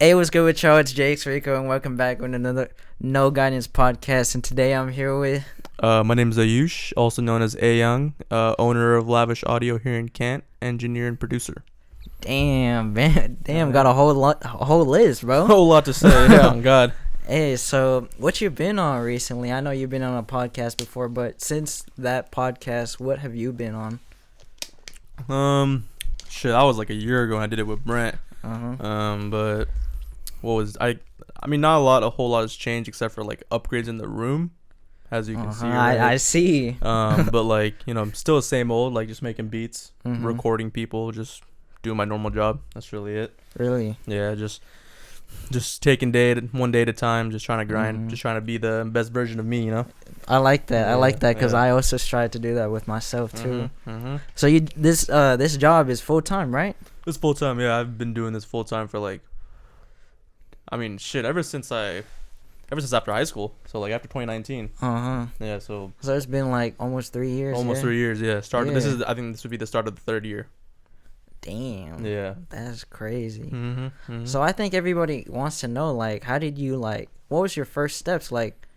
Hey, what's good with y'all? It's JXRICO, and welcome back with another No Guidance podcast. And today I'm here with... My name is Ayvng, also known as Ayvng, owner of Lavish Audio here in Kent, engineer and producer. Damn, man. Damn, got a whole list, bro. A whole lot to say, yeah, on God. Hey, so what you been on recently? I know you've been on a podcast before, but since that podcast, what have you been on? That was like a year ago and I did it with Brent. But what was I mean, not a whole lot has changed except for like upgrades in the room, as you can see. Right? I see. But like, I'm still the same old, like just making beats, recording people, just doing my normal job. That's really it. Really? Yeah, just taking one day at a time, just trying to grind, just trying to be the best version of me, I like that. I like that because I also tried to do that with myself too. So this job is full time, right? It's full time. Yeah, I've been doing this full time for ever since after high school. So like after 2019. Yeah. So it's been like almost 3 years. Almost 3 years. Yeah. Yeah. I think this would be the start of the third year. Damn. Yeah. That's crazy. So I think everybody wants to know, like, how did you, like, what was your first steps? Like,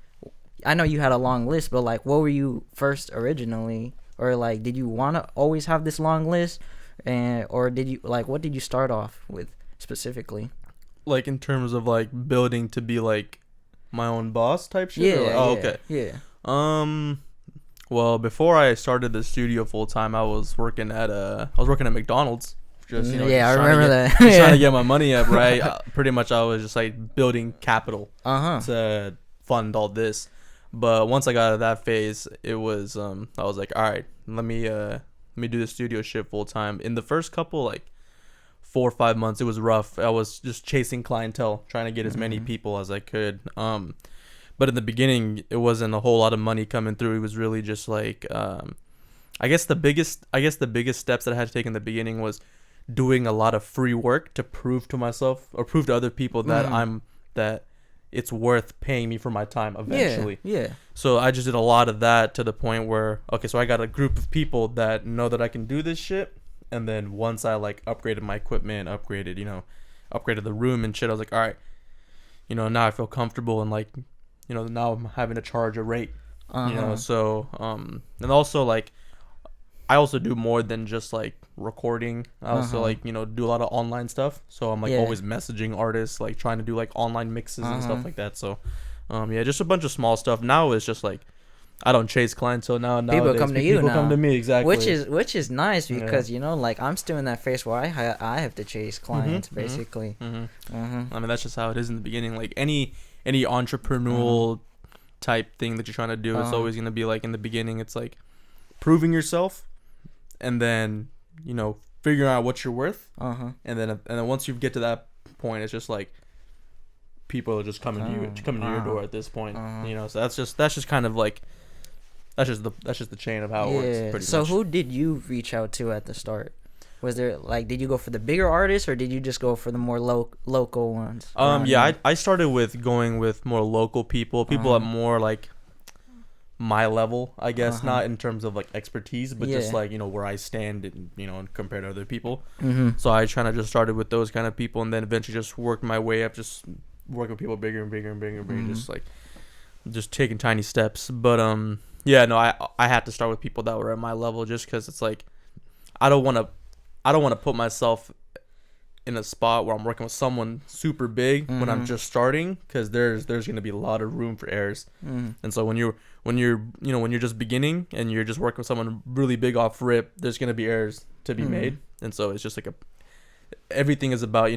I know you had a long list, but like, what were you first originally? Or like, did you want to always have this long list? Or did you, like, what did you start off with specifically? Like in terms of like building to be like my own boss type shit? Yeah. Okay. Yeah. Well, before I started the studio full time, I was working at McDonald's. I remember that. Just trying to get my money up, right? Pretty much, I was just like building capital to fund all this. But once I got out of that phase, it was I was like, all right, let me do the studio shit full time. In the first couple 4 or 5 months, it was rough. I was just chasing clientele, trying to get as many people as I could. But in the beginning, it wasn't a whole lot of money coming through. It was really just like, I guess the biggest steps that I had to take in the beginning was doing a lot of free work to prove to myself or prove to other people that that it's worth paying me for my time eventually. Yeah. So I just did a lot of that to the point where, okay, so I got a group of people that know that I can do this shit. And then once I like upgraded my equipment, upgraded the room and shit, I was like, all right, now I feel comfortable and like, now I'm having to charge a rate, so, and also like, I also do more than just like recording. I also like, do a lot of online stuff. So I'm like always messaging artists, like trying to do like online mixes and stuff like that. So, just a bunch of small stuff. Now it's just like, I don't chase clientele now. People come to you now. People come to me, exactly. Which is nice because like I'm still in that phase where I have to chase clients basically. I mean, that's just how it is in the beginning. Like any entrepreneurial type thing that you're trying to do, it's always gonna be like in the beginning. It's like proving yourself, and then figuring out what you're worth. And then once you get to that point, it's just like people are just coming to your door at this point. So that's just kind of like. That's just the chain of how it works. Pretty so much. Who did you reach out to at the start? Was there like, did you go for the bigger artists or did you just go for the more local ones? I started with going with more local people at more like my level, I guess, not in terms of like expertise, but just like where I stand and compared to other people. So I kind of just started with those kind of people, and then eventually just worked my way up, just working with people bigger and bigger and bigger and bigger, just taking tiny steps. But I had to start with people that were at my level, just because it's like I don't want to put myself in a spot where I'm working with someone super big when I'm just starting, because there's going to be a lot of room for errors. And so when you're just beginning and you're just working with someone really big off rip, there's going to be errors to be made. And so it's just like everything is about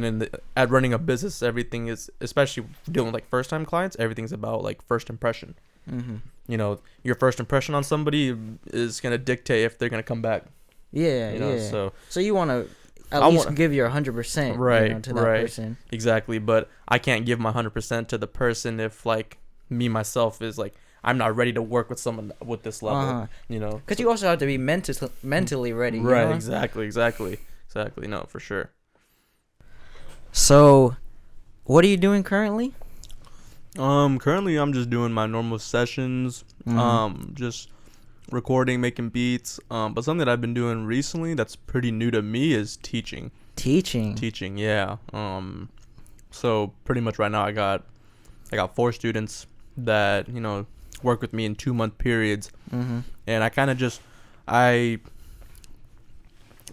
at running a business, everything is, especially dealing with like first time clients, everything's about like first impression. Your first impression on somebody is gonna dictate if they're gonna come back. So you want to at least give your 100%, right, to that person. Exactly, but I can't give my 100% to the person if like me myself is like, I'm not ready to work with someone with this level. Because you also have to be mentally ready. Right. Exactly. No, for sure. So, what are you doing currently? Currently I'm just doing my normal sessions, just recording, making beats. But something that I've been doing recently that's pretty new to me is teaching. Teaching, yeah. So pretty much right now I got 4 students that, you know, work with me in 2-month periods. Mm-hmm. And I kind of just I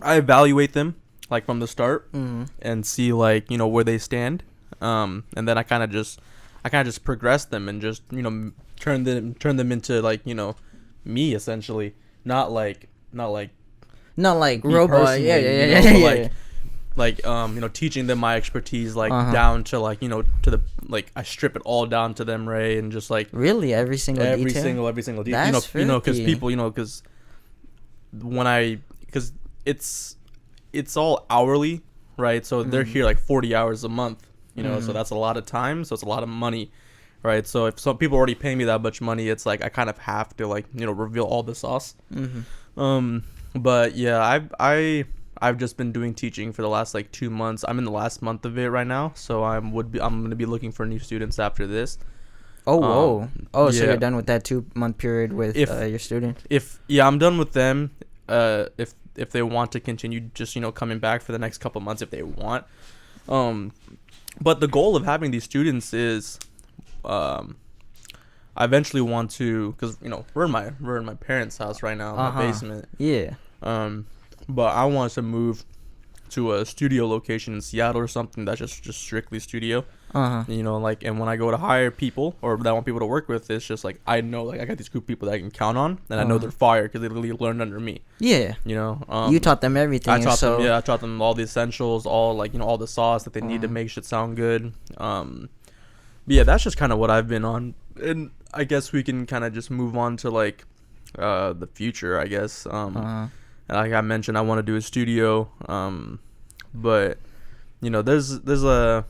evaluate them like from the start, Mm-hmm. and see, like, you know, where they stand. And then I kind of just progress them and just, you know, turn them into, like, you know, me essentially, not like robot. personally, Yeah. Like you know, teaching them my expertise, like, down to, like, you know, to the, like, I strip it all down to them, right? And just, like, Really, every single detail. every single detail. That's You know, because freaky. people, you know, because it's all hourly, right? So they're here like 40 hours a month, you know, so that's a lot of time, so it's a lot of money, right? So if some people already pay me that much money, it's like I kind of have to, like, you know, reveal all the sauce. But yeah, I've just been doing teaching for the last, like, 2 months. I'm in the last month of it right now, so I'm gonna be looking for new students after this. So yeah. you're done with that 2-month period with your student? I'm done with them. If they want to continue, just, you know, coming back for the next couple months if they want. But the goal of having these students is, I eventually want to, because, you know, we're in my parents' house right now, in my basement. Yeah. But I want to move to a studio location in Seattle or something that's just strictly studio. You know, like, and when I go to hire people or that I want people to work with, it's just like, I know, like, I got these group of people that I can count on, and I know they're fire because they literally learned under me. Yeah. You know, You taught them everything. I taught them all the essentials, all, like, you know, all the sauce that they need to make shit sound good. But yeah, that's just kind of what I've been on, and I guess we can kind of just move on to, like, the future, I guess. And like I mentioned, I want to do a studio. But, you know, there's a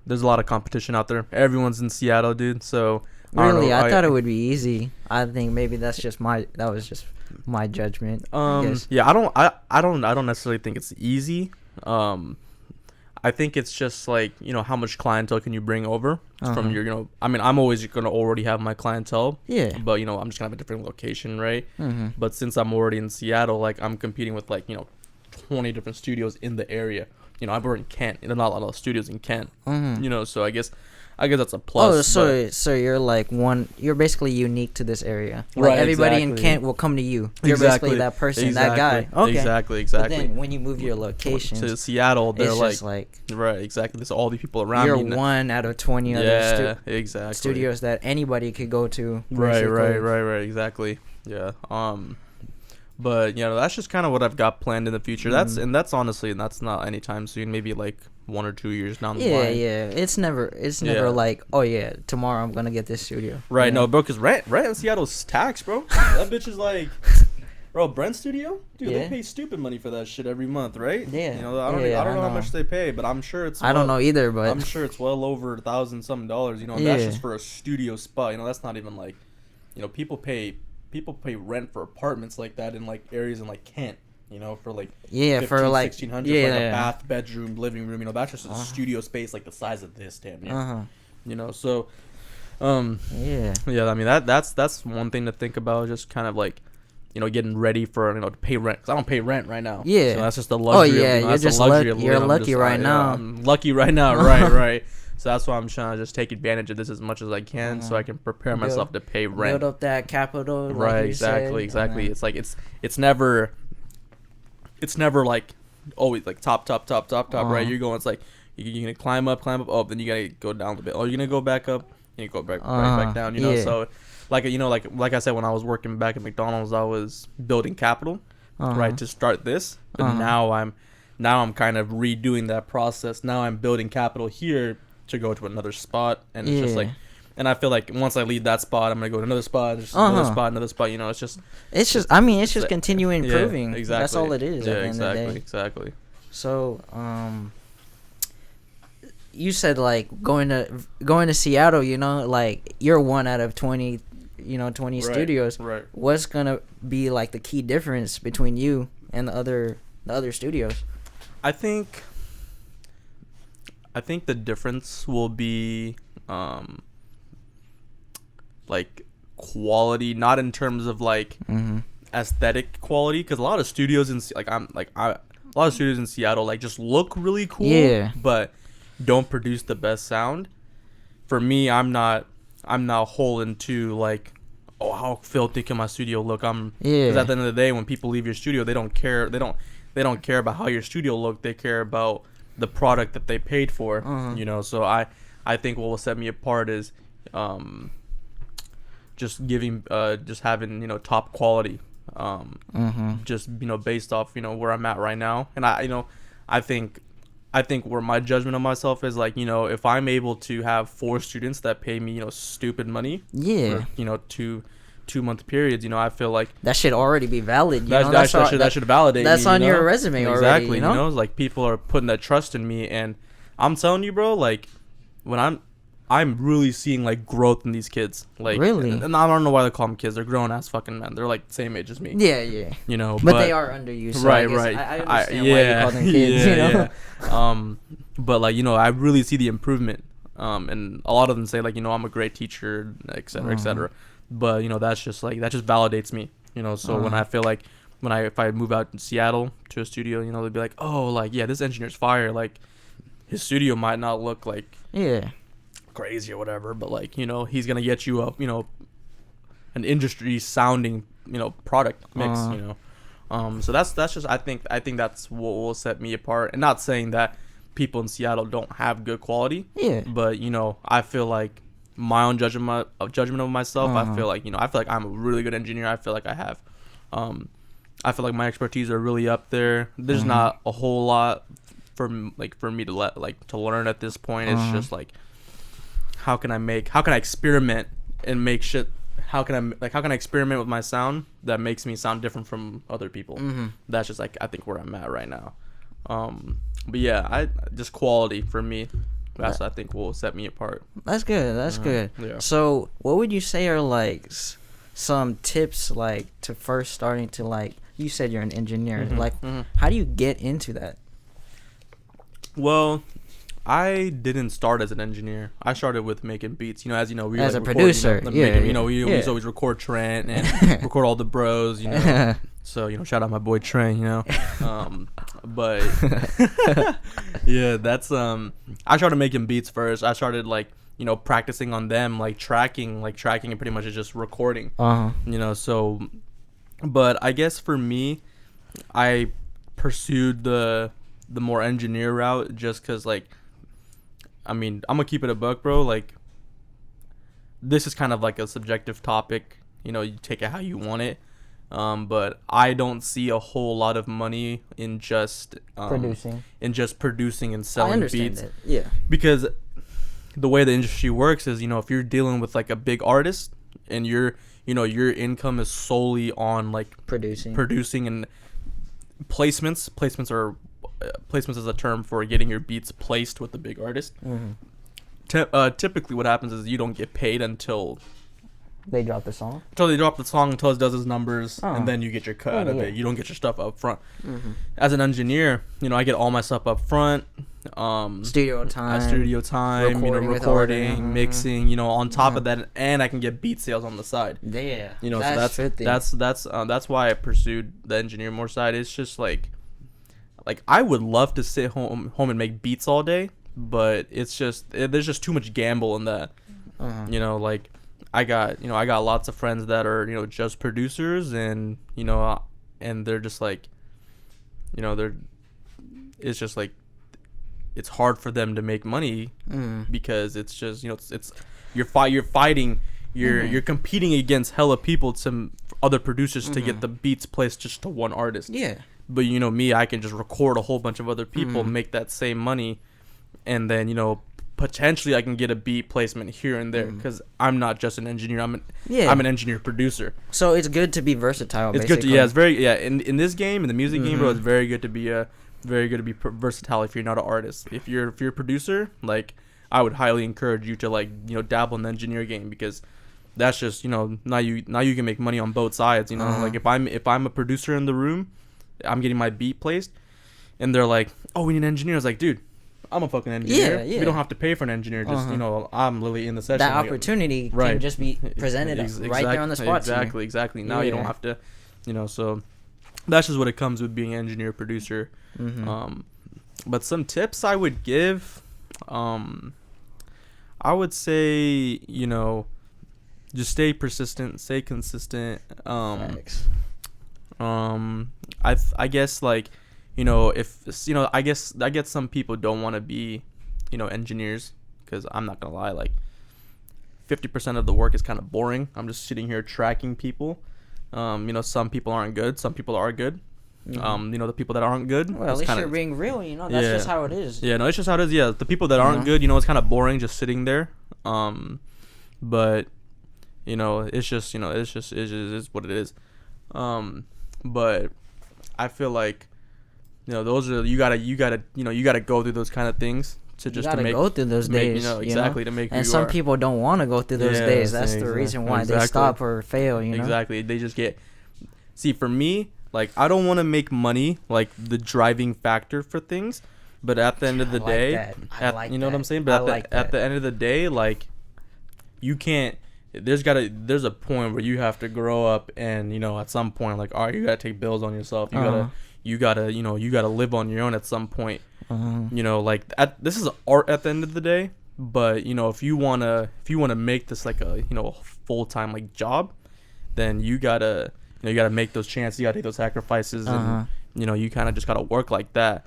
lot of competition out there. Everyone's in Seattle, dude. So really, I thought it would be easy. I think maybe that was just my judgment. Yeah, I don't necessarily think it's easy. I think it's just, like, you know, how much clientele can you bring over from your, you know, I mean, I'm always gonna already have my clientele. Yeah. But, you know, I'm just gonna have a different location, right? But since I'm already in Seattle, like, I'm competing with, like, you know, 20 different studios in the area. You know, I'm in Kent. There's not a lot of studios in Kent. You know, so I guess that's a plus. Oh, so you're like you're basically unique to this area. Like, right. Everybody exactly. in Kent will come to you. You're exactly. basically that person, exactly. that guy. Okay. Exactly. But then when you move your location to Seattle, they're it's like, just right, exactly. There's all these people around you're me. You're one out of 20 other exactly. studios that anybody could go to. Right, exactly. Yeah. But, you know, that's just kind of what I've got planned in the future. That's honestly, that's not anytime soon. Maybe like 1 or 2 years down the line. Yeah. It's never like, oh yeah, tomorrow I'm gonna get this studio. Right, no, bro, because rent in Seattle's taxed, bro. That bitch is like, bro, Brent Studio, dude, they pay stupid money for that shit every month, right? Yeah. You know, I don't know how much they pay, but I'm sure it's. I don't know either, but I'm sure it's well over $1,000-something. You know, and that's just for a studio spot. You know, that's not even like, you know, people pay rent for apartments like that in, like, areas in, like, Kent, you know, for like for like 1,600 for like a bath, bedroom, living room, you know, that's just a studio space like the size of this, damn near. You know, so I mean, that's one thing to think about, just kind of like, you know, getting ready for, you know, to pay rent, because I don't pay rent right now. So that's just the luxury. You're just lucky right now. I'm lucky right now. Right. So that's why I'm trying to just take advantage of this as much as I can, so I can prepare myself to pay rent. Build up that capital. Like right. Exactly. It's like it's never like always like top. Right. You're going. It's like you're gonna climb up. Oh, then you gotta go down a little bit. Oh, you're gonna go back up. You go back right back down. You know. So like, you know, like I said, when I was working back at McDonald's, I was building capital, right, to start this. But now I'm kind of redoing that process. Now I'm building capital here to go to another spot, and it's just like, and I feel like once I leave that spot, I'm gonna go to another spot, another spot. You know, it's just I mean, it's just continuing improving. Yeah, exactly. That's all it is. Yeah, exactly. So, you said like going to Seattle. You know, like you're 1 out of 20. You know, 20 studios. Right. What's gonna be like the key difference between you and the other studios? I think the difference will be like quality, not in terms of like aesthetic quality, because a lot of studios in Seattle like just look really cool. Yeah. But don't produce the best sound. For me, I'm not whole into like, oh, how filthy can my studio look? Because at the end of the day, when people leave your studio, they don't care. They don't care about how your studio look. They care about the product that they paid for. You know, so I think what will set me apart is just having, you know, top quality. Just, you know, based off, you know, where I'm at right now. And I think where my judgment of myself is, like, you know, if I'm able to have 4 students that pay me, you know, stupid money for, you know, 2-month periods, you know, I feel like that should already be valid. That should validate that's me, on you know? your resume already. Exactly, you know, like, people are putting that trust in me, and I'm telling you, bro, like, when I'm really seeing, like, growth in these kids. Like, really? And I don't know why they call them kids. They're grown-ass fucking men. They're, like, the same age as me. Yeah. You know, but they are under you, so right. I understand why you call them kids, you know? Yeah. But, like, you know, I really see the improvement. And a lot of them say, like, you know, I'm a great teacher, et cetera, et cetera. But, you know, that just validates me, you know? So when I feel like, if I move out in Seattle to a studio, you know, they'll be like, oh, like, yeah, this engineer's fire. Like, his studio might not look, like, crazy or whatever, but, like, you know, he's gonna get you up, you know, an industry sounding, you know, product mix, you know. So that's just I think that's what will set me apart. And not saying that people in Seattle don't have good quality, but, you know, I feel like my own judgment of myself, I feel like, you know, I'm a really good engineer. I feel like I have I feel like my expertise are really up there. There's not a whole lot for me to learn at this point. It's just like, how can I experiment and make shit? How can I experiment with my sound that makes me sound different from other people? That's just, like, I think where I'm at right now. But yeah, just quality for me. That's what I think will set me apart. That's good. That's good. Yeah. So, what would you say are, like, some tips, like, to first starting to, like, you said you're an engineer. How do you get into that? Well, I didn't start as an engineer. I started with making beats. You know, as you know, we as like a producer. We always record Trent and record all the bros. You know, so, you know, shout out my boy Trent. You know, but yeah, that's I started making beats first. I started, like, you know, practicing on them, like tracking, and pretty much is just recording. You know, so, but I guess for me, I pursued the more engineer route just because, like, I mean, I'm gonna keep it a buck, bro. Like, this is kind of like a subjective topic. You know, you take it how you want it. But I don't see a whole lot of money in just producing and selling beats. That. Yeah. Because the way the industry works is, you know, if you're dealing with, like, a big artist and your income is solely on, like, producing and placements is a term for getting your beats placed with the big artist. Typically what happens is you don't get paid until they drop the song, until it does its numbers, and then you get your cut out of it. You don't get your stuff up front. As an engineer, you know, I get all my stuff up front. Studio time, recording, mixing, you know, on top of that, and I can get beat sales on the side. Yeah, you know, that's why I pursued the engineer more side. It's just like I would love to sit home and make beats all day, but it's just there's just too much gamble in that. You know, like, I got lots of friends that are, you know, just producers, and, you know, and they're just like, you know, it's just like, it's hard for them to make money because it's just, you know, it's you're fighting, you're competing against hella people, some other producers to get the beats placed just to one artist. Yeah. But, you know, me, I can just record a whole bunch of other people, make that same money, and then, you know, potentially I can get a beat placement here and there because I'm not just an engineer. I'm an engineer producer. So it's good to be versatile. It's basically. good to, it's very, in this game, in the music game, bro, it's very good to be versatile if you're not an artist. If you're a producer, like, I would highly encourage you to, like, you know, dabble in the engineer game, because that's just, you know, now you can make money on both sides, you know. Like, if I'm a producer in the room, I'm getting my beat placed, and they're like, oh, we need an engineer. I was like, dude, I'm a fucking engineer. Yeah. We don't have to pay for an engineer. Just, you know, I'm literally in the session. That opportunity can just be presented right there on the spot. Exactly. Now you don't have to, you know, so that's just what it comes with being an engineer producer. But some tips I would give, I would say, just stay persistent, stay consistent. Thanks. I guess like, if I guess some people don't want to be, engineers, because I'm not gonna lie, like 50% of the work is kind of boring. I'm just sitting here tracking people. Some people aren't good, some people are good. The people that aren't good. Well, at least you're being real, that's just how it is. Yeah, no, it's just how it is. Yeah, the people that aren't good, it's kind of boring just sitting there. But it's just it's what it is. But I feel like, those are you gotta go through those kind of things to just to make, go through those days. Exactly, to make. And some people don't want to go through those days. That's the reason why they stop or fail. Exactly, they just get. See, for me, like, I don't want to make money like the driving factor for things, but at the end of the day, what I'm saying? But at the end of the day, like, you can't. There's a point where you have to grow up, and at some point, like, all right, you gotta take bills on yourself. You gotta live on your own at some point. This is art at the end of the day. But if you wanna make this like a full time like job, then you gotta make those chances. You gotta take those sacrifices, and you kind of just gotta work like that.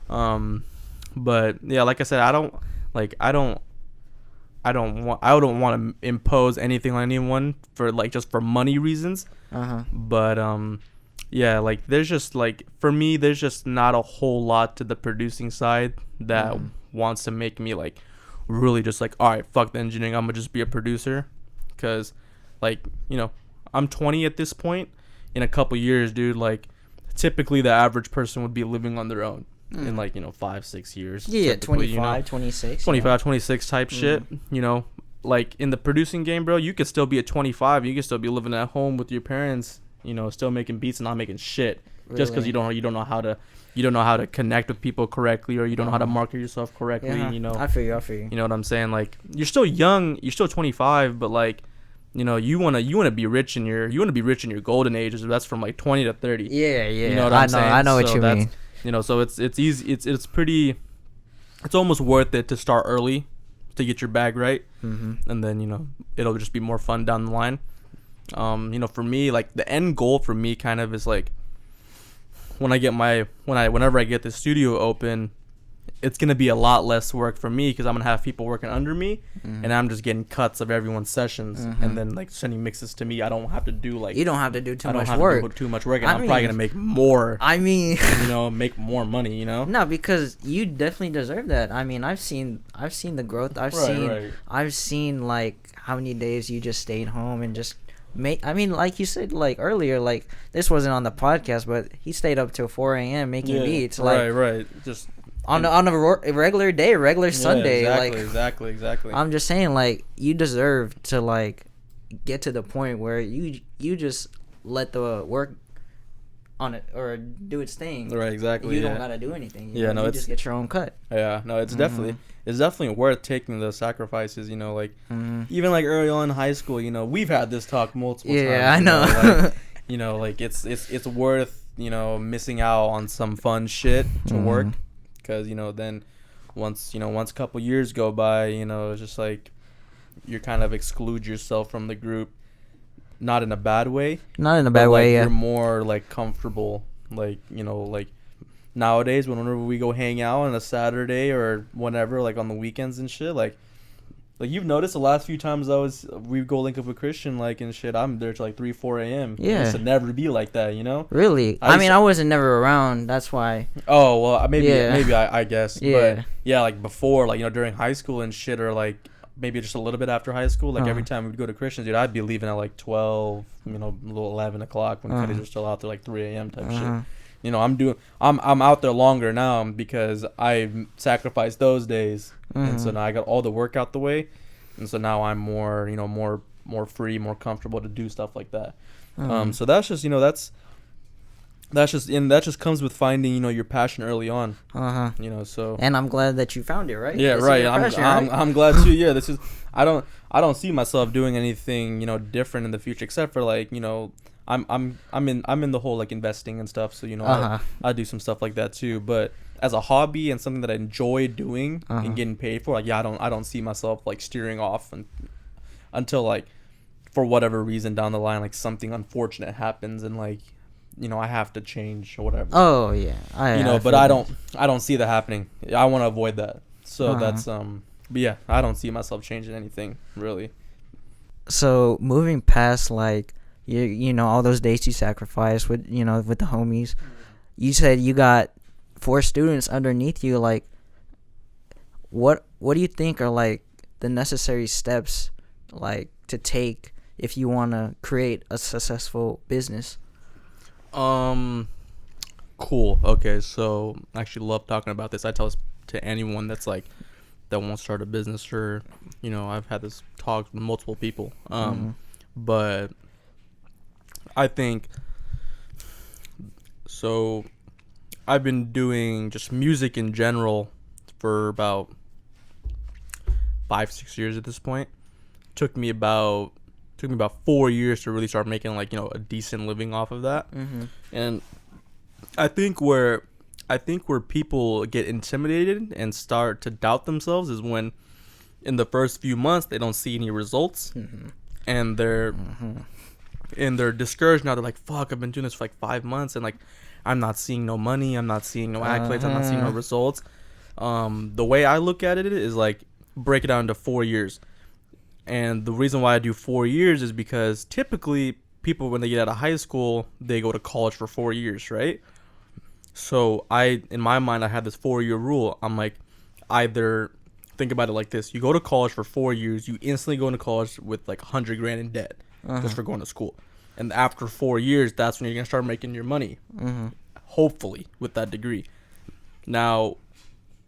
But yeah, like I said, I don't want to impose anything on anyone for like just for money reasons. But yeah, like there's just like, for me, there's just not a whole lot to the producing side that wants to make me like really just like, all right, fuck the engineering, I'm gonna just be a producer. Because like, I'm 20 at this point. In a couple years, dude, like typically the average person would be living on their own in like 5-6 years. Yeah, 25, 26. 25, 26 type shit. Like in the producing game, bro, you could still be at 25. You could still be living at home with your parents. Still making beats and not making shit. Really? Just because you don't know how to connect with people correctly, or you don't know how to market yourself correctly. I feel you. You know what I'm saying? Like, you're still young, you're still 25, but like, you wanna be rich in your golden ages. That's from like 20 to 30. Yeah. You know what I'm saying? I know what you mean. So it's easy. It's almost worth it to start early to get your bag right, and then it'll just be more fun down the line. For me, like the end goal for me kind of is like, whenever I get the studio open, it's gonna be a lot less work for me, because I'm gonna have people working under me, and I'm just getting cuts of everyone's sessions, and then like sending mixes to me. I don't have to do like, you don't have to do too much work, and I'm probably gonna make more. Make more money. No, because you definitely deserve that. I mean, I've seen the growth. I've seen like how many days you just stayed home and just like you said, like earlier, like this wasn't on the podcast, but he stayed up till 4 a.m. making beats. Like, right. Just on a regular day, Sunday. Exactly. I'm just saying, like, you deserve to like get to the point where you just let the work on it or do its thing. Right. Exactly. You don't gotta do anything. You just get your own cut. Yeah. No, it's definitely worth taking the sacrifices. Even like early on in high school, we've had this talk multiple times. Yeah, I know. Like it's worth missing out on some fun shit to work, because then once a couple years go by, it's just like you kind of exclude yourself from the group. Not in a bad way. You're more like comfortable, like like nowadays whenever we go hang out on a Saturday or whenever, like on the weekends and shit, like you've noticed the last few times we go link up with Christian, like, and shit, I'm there till like 3-4 a.m. Yeah, it used to never be like that, Really? I wasn't never around. That's why. Oh well, maybe I guess. Yeah. But yeah, like before, like during high school and shit, or like maybe just a little bit after high school, like every time we'd go to Christian's, dude, I'd be leaving at like 12, a little 11 o'clock when kiddies are still out there, like 3 a.m. type shit. I'm out there longer now because I sacrificed those days, and so now I got all the work out the way, and so now I'm more free, more comfortable to do stuff like that. So that's just that just comes with finding your passion early on. So. And I'm glad that you found it, right? Yeah, right. I'm glad too. Yeah, this is. I don't see myself doing anything different in the future, except for like I'm in the whole like investing and stuff. So I do some stuff like that too. But as a hobby and something that I enjoy doing and getting paid for, like, yeah, I don't see myself like steering off until like for whatever reason down the line, like something unfortunate happens and like, I have to change or whatever. Oh yeah, but I don't see that happening. I want to avoid that. So that's but yeah, I don't see myself changing anything really. So moving past like all those days you sacrificed with with the homies, you said you got 4 students underneath you. Like, what do you think are like the necessary steps like to take if you want to create a successful business? Cool. Okay, so I actually love talking about this. I tell this to anyone that's like that won't start a business, or I've had this talk with multiple people. But I think so. I've been doing just music in general for about 5-6 years at this point. Took me about 4 years to really start making like a decent living off of that. And I think where people get intimidated and start to doubt themselves is when in the first few months they don't see any results, and they're discouraged. Now they're like, fuck, I've been doing this for like 5 months and like I'm not seeing no money, I'm not seeing no accolades, I'm not seeing no results. The way I look at it is like break it down into 4 years. And the reason why I do 4 years is because typically people, when they get out of high school, they go to college for 4 years, right? So in my mind, I had this 4-year rule. I'm like, either think about it like this: you go to college for 4 years, you instantly go into college with like $100,000 in debt just for going to school. And after 4 years, that's when you're gonna start making your money, hopefully with that degree. Now,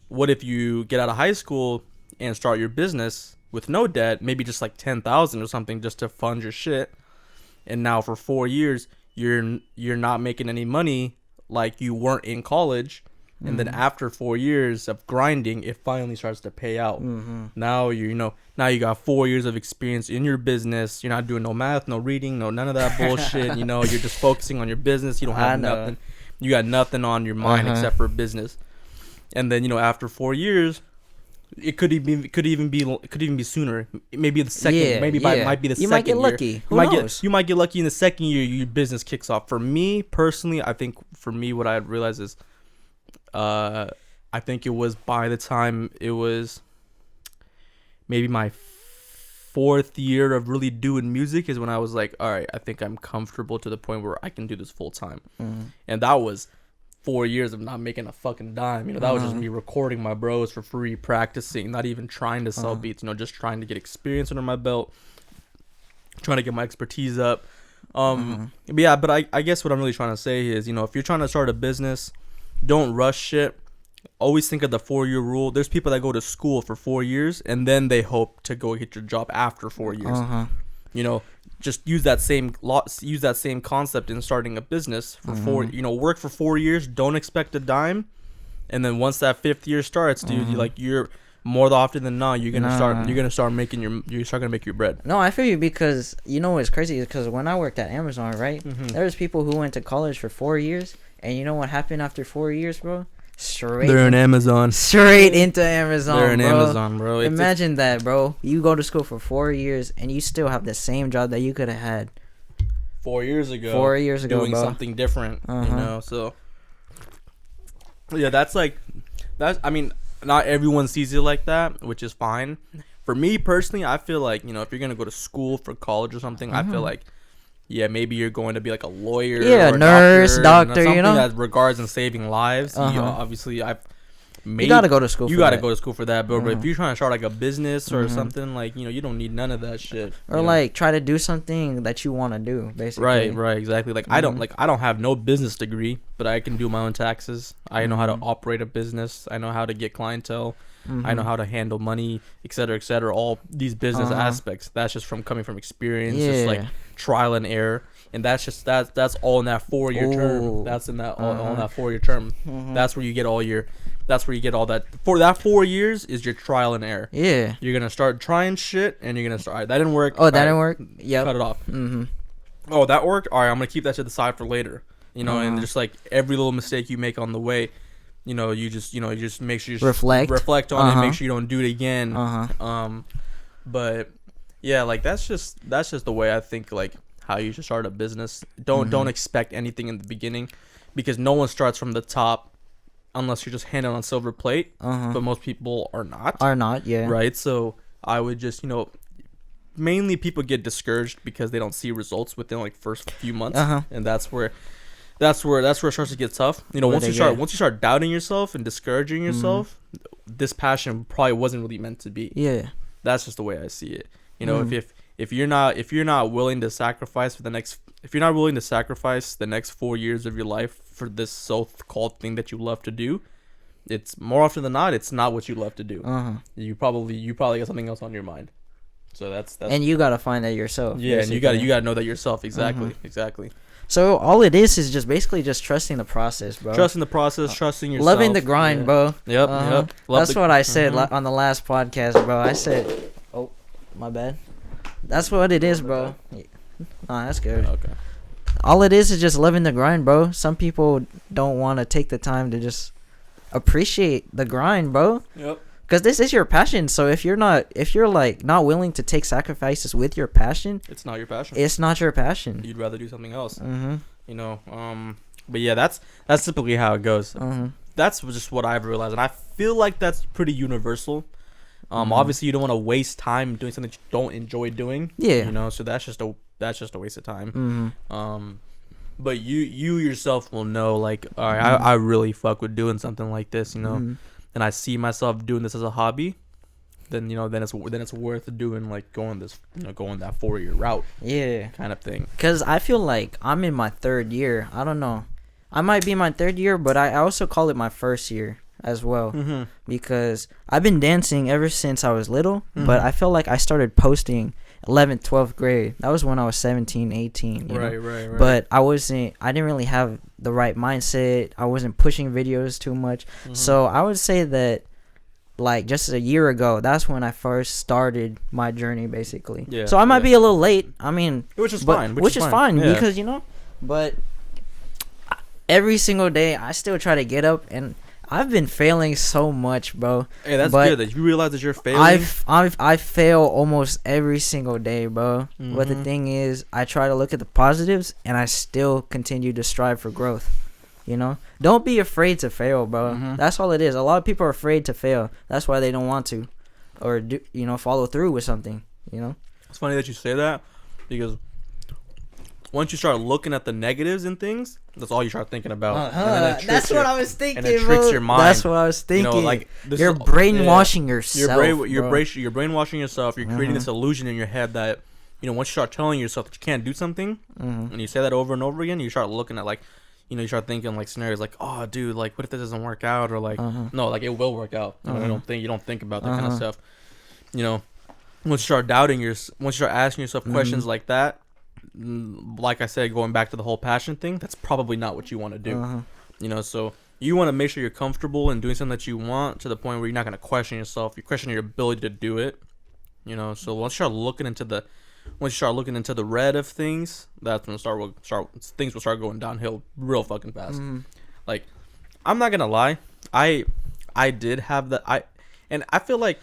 what if you get out of high school and start your business with no debt, maybe just like $10,000 or something just to fund your shit, and now for 4 years you're not making any money like you weren't in college, and then after 4 years of grinding, it finally starts to pay out. Now now you got 4 years of experience in your business. You're not doing no math, no reading, none of that bullshit. You're just focusing on your business. You don't have nothing. You got nothing on your mind except for business. And then after 4 years, it could even be sooner. Maybe the second. Might be the second year. You might get lucky. Who knows? You might get lucky in the second year. Your business kicks off. For me personally, I think what I realized is, I think it was by the time it was maybe my 4th year of really doing music is when I was like, all right, I think I'm comfortable to the point where I can do this full time. And that was 4 years of not making a fucking dime. That was just me recording my bros for free, practicing, not even trying to sell beats, just trying to get experience under my belt, trying to get my expertise up. But yeah, but I guess what I'm really trying to say is, if you're trying to start a business, don't rush shit. Always think of the 4-year rule. There's people that go to school for 4 years and then they hope to go get your job after 4 years. Just use that same concept in starting a business for 4. Work for 4 years. Don't expect a dime, and then once that 5th year starts, dude, you're more often than not you're gonna start making your bread. No, I feel you, because what's crazy is because when I worked at Amazon, right, there was people who went to college for 4 years, and you know what happened after 4 years, bro? They're in Amazon. Straight into Amazon. They're in Amazon, bro. Imagine that, bro. You go to school for 4 years and you still have the same job that you could have had 4 years ago. Doing bro. Something different, So yeah, I mean, not everyone sees it like that, which is fine. For me personally, I feel like if you're gonna go to school for college or something, I feel like, yeah, maybe you're going to be like a lawyer, or nurse, doctor, something that regards in saving lives. Obviously, you gotta go to school. You gotta go to school for that, but if you're trying to start like a business or something, like you don't need none of that shit. Or like try to do something that you want to do, basically. Right, exactly. Like I don't have no business degree, but I can do my own taxes. I know how to operate a business. I know how to get clientele. I know how to handle money, et cetera, all these business aspects. That's just coming from experience, just like trial and error, and that's all in that 4-year term. That's in that all in that 4-year term. That's where you get all that. For that 4 years is your trial and error. Yeah, you're gonna start trying shit, and you're gonna start. All right, that didn't work. Oh, that didn't work. Yeah, cut it off. Oh, that worked. All right, I'm gonna keep that to the side for later. And just like every little mistake you make on the way, you just make sure you reflect on it, make sure you don't do it again. But yeah, like that's just the way I think, like how you should start a business. Don't expect anything in the beginning, because no one starts from the top unless you're just handed on silver plate. But most people are not. Yeah. Right. So I would just, mainly people get discouraged because they don't see results within like first few months, and that's where it starts to get tough. Once you start doubting yourself and discouraging yourself, this passion probably wasn't really meant to be. Yeah. That's just the way I see it. If you're not willing to sacrifice the next 4 years of your life for this so-called thing that you love to do, it's more often than not, it's not what you love to do. You probably got something else on your mind. So that's and you gotta find that yourself. Yeah, basically. And you gotta know that yourself. Exactly. So all it is just basically just trusting the process, bro. Trusting the process, trusting yourself. Loving the grind, bro. Yep. That's what I said on the last podcast, bro. I said, oh, my bad. That's what it is, bro. Nah, that's good. Okay. All it is just loving the grind, bro. Some people don't want to take the time to just appreciate the grind, bro. Yep. Because this is your passion. So if you're like not willing to take sacrifices with your passion, it's not your passion. It's not your passion. You'd rather do something else. But yeah, that's typically how it goes. That's just what I've realized, and I feel like that's pretty universal. Obviously you don't want to waste time doing something that you don't enjoy doing. Yeah. So that's just a waste of time. But you yourself will know, like, all right, I really fuck with doing something like this, and I see myself doing this as a hobby, then it's worth doing, like going that 4-year route. Yeah. Kind of thing. Cause I feel like I'm in my 3rd year. I don't know. I might be in my 3rd year, but I also call it my 1st year as well, because I've been dancing ever since I was little, but I feel like I started posting 11th, 12th grade. That was when I was 17, 18. Right. But I didn't really have the right mindset. I wasn't pushing videos too much. So I would say that, like, just a year ago, that's when I first started my journey, basically. Yeah. So I might be a little late. I mean, which is fine. Yeah. Because, but every single day I still try to get up, and I've been failing so much, bro. Hey, that's good that you realize that you're failing. I fail almost every single day, bro. But the thing is, I try to look at the positives, and I still continue to strive for growth. Don't be afraid to fail, bro. That's all it is. A lot of people are afraid to fail. That's why they don't want to, or do, follow through with something. It's funny that you say that, because once you start looking at the negatives in things, that's all you start thinking about. That's what I was thinking, and it tricks your mind. That's what I was thinking. You're brainwashing yourself. You're brainwashing yourself. You're creating this illusion in your head that, once you start telling yourself that you can't do something, and you say that over and over again, you start looking at, like, you start thinking, like, scenarios like, oh, dude, like, what if this doesn't work out? Or, like, no, like, it will work out. You don't think about that kind of stuff. Once you start doubting once you start asking yourself questions like that, like I said, going back to the whole passion thing, that's probably not what you want to do. So you want to make sure you're comfortable in doing something that you want, to the point where you're not going to question yourself. You're questioning your ability to do it. So once you start looking into the red of things, that's when things will start going downhill real fucking fast. Like, I'm not gonna lie, I did have that. And I feel like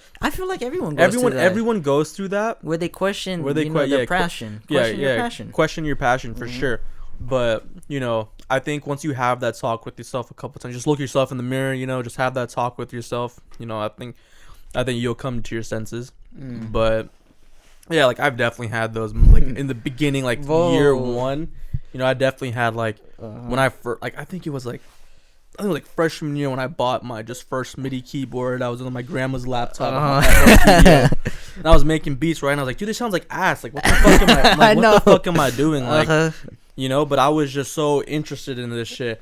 everyone goes through that, where they question their passion. Question your passion for sure. But I think once you have that talk with yourself a couple times, just look yourself in the mirror. Just have that talk with yourself. I think you'll come to your senses. But yeah, like, I've definitely had those, like, in the beginning, like year 1. I definitely had, like, when I first, like, I think it was like freshman year when I bought my first MIDI keyboard. I was on my grandma's laptop. And I was making beats, right? And I was like, dude, this sounds like ass. Like, what the fuck am I? Like, what the fuck am I doing? Like, But I was just so interested in this shit,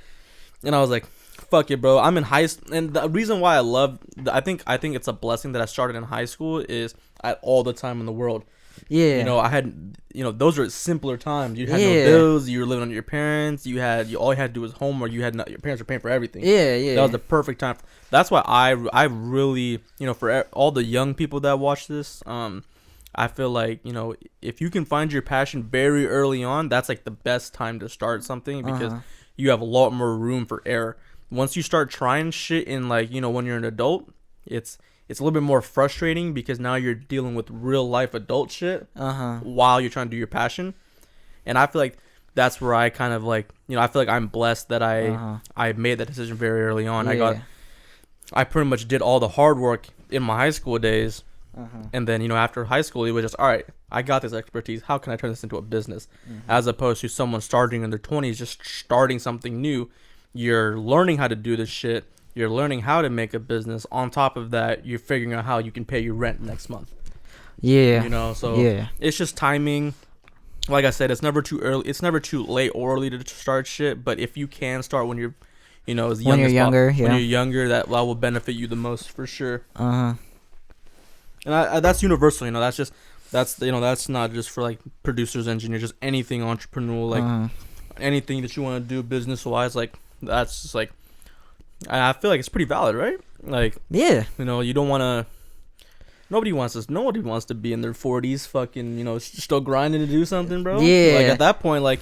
and I was like, fuck it, bro. I'm in high school, and the reason why I think it's a blessing that I started in high school is I had all the time in the world. Yeah. I had, those were simpler times. You had no bills. You were living on your parents. All you had to do was homework. Your parents were paying for everything. Yeah. That was the perfect time. That's why I really, for all the young people that watch this, I feel like, if you can find your passion very early on, that's, like, the best time to start something, because you have a lot more room for error. once you start trying shit in like, you know, when you're an adult, it's a little bit more frustrating because now you're dealing with real life adult shit while you're trying to do your passion. And I feel like that's where I kind of like, you know, I feel like I'm blessed that I made that decision very early on. I pretty much did all the hard work in my high school days. And then, you know, after high school, it was just, all right, I got this expertise. How can I turn this into a business? As opposed to someone starting in their 20s, just starting something new. You're learning how to do this shit. You're learning how to make a business. On top of that, you're figuring out how you can pay your rent next month. Yeah. You know, so it's just timing. Like I said, it's never too early. It's never too late or early to start shit. But if you can start when you're, you know, as young when you're younger, when you're younger, that will benefit you the most for sure. And that's universal. You know, that's not just for like producers, engineers, just anything entrepreneurial, like anything that you want to do business wise. Like that's just like, I feel like it's pretty valid, right? Like, you know, you don't want to. Nobody wants to be in their 40s, fucking, you know, still grinding to do something, bro. Yeah. Like at that point, like,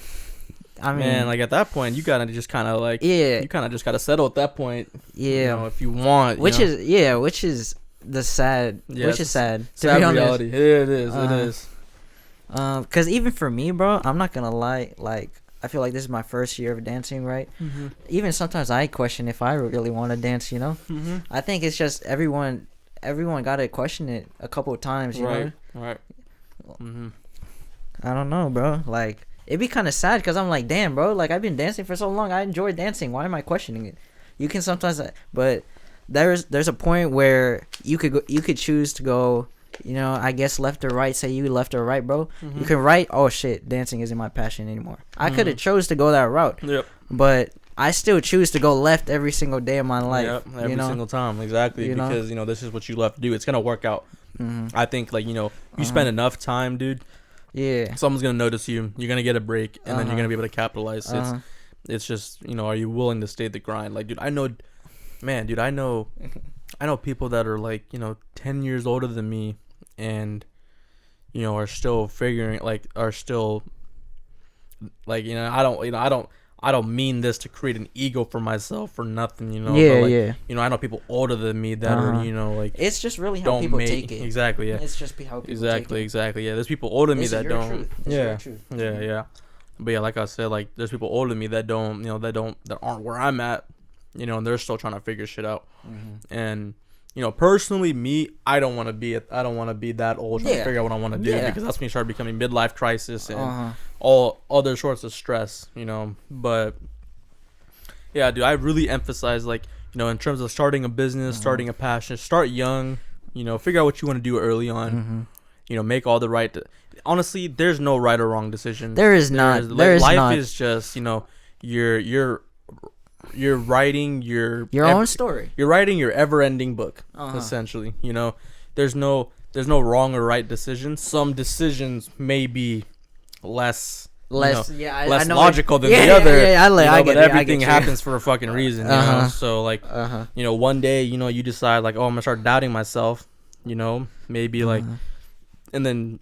I mean, man, like at that point, you gotta just kind of like, you kind of just gotta settle at that point. You know, if you want. Which is the sad. Which is sad. To be honest. Reality. It is. Because even for me, bro, I'm not gonna lie. Like, I feel like this is my first year of dancing, right? Even sometimes I question if I really want to dance. You know, I think it's just everyone gotta question it a couple of times. You know? Right. I don't know, bro. Like, it'd be kind of sad because I'm like, damn, bro. Like, I've been dancing for so long. I enjoy dancing. Why am I questioning it? You can sometimes, but there's a point where you could choose to go. You know, I guess left or right. Say you left or right, bro. You can write, oh shit, dancing isn't my passion anymore. I could have chose to go that route. But I still choose to go left every single day of my life. Every single time, exactly. Because you know this is what you love to do. It's gonna work out. I think, like, you know, you spend enough time, dude. Someone's gonna notice you. You're gonna get a break, and then you're gonna be able to capitalize. It's just, you know, are you willing to stay the grind? Like, dude, I know people that are like, you know, 10 years older than me, and you know, are still figuring, like, you know, I don't mean this to create an ego for myself or nothing, you know. But like, you know, I know people older than me that are, you know, like, it's just really how people take it. Exactly, It's just how people take it. Exactly. Yeah, there's people older than me that don't. Your truth. Yeah. But yeah, like I said, like, there's people older than me that don't, you know, that aren't where I'm at, you know, and they're still trying to figure shit out. And you know, personally, me, I don't want to be that old trying to figure out what I want to do, because that's when you start becoming midlife crisis and all other sorts of stress, you know. But yeah, dude, I really emphasize, like, you know, in terms of starting a business, starting a passion, start young, you know, figure out what you want to do early on, you know, make all the right. Honestly, there's no right or wrong decision. There is not. Life is just, you know, you're writing your own story. You're writing your ever-ending book, essentially. You know, there's no wrong or right decision. Some decisions may be less logical than the other. But everything happens for a fucking reason. You know? So, like, you know, one day, you know, you decide, like, oh, I'm gonna start doubting myself. You know, maybe like, and then,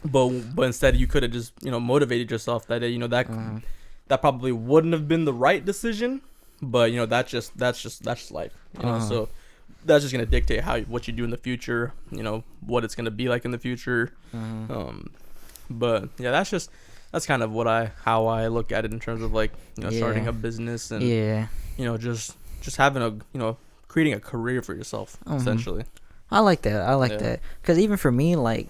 but instead you could have just, you know, motivated yourself that day. You know, that probably wouldn't have been the right decision, but you know, that's just life, you know. So that's just gonna dictate what you do in the future, you know, what it's gonna be like in the future. But yeah, that's kind of how I look at it in terms of, like, you know, starting a business and you know, just having a, you know, creating a career for yourself, essentially. I like that because even for me, like,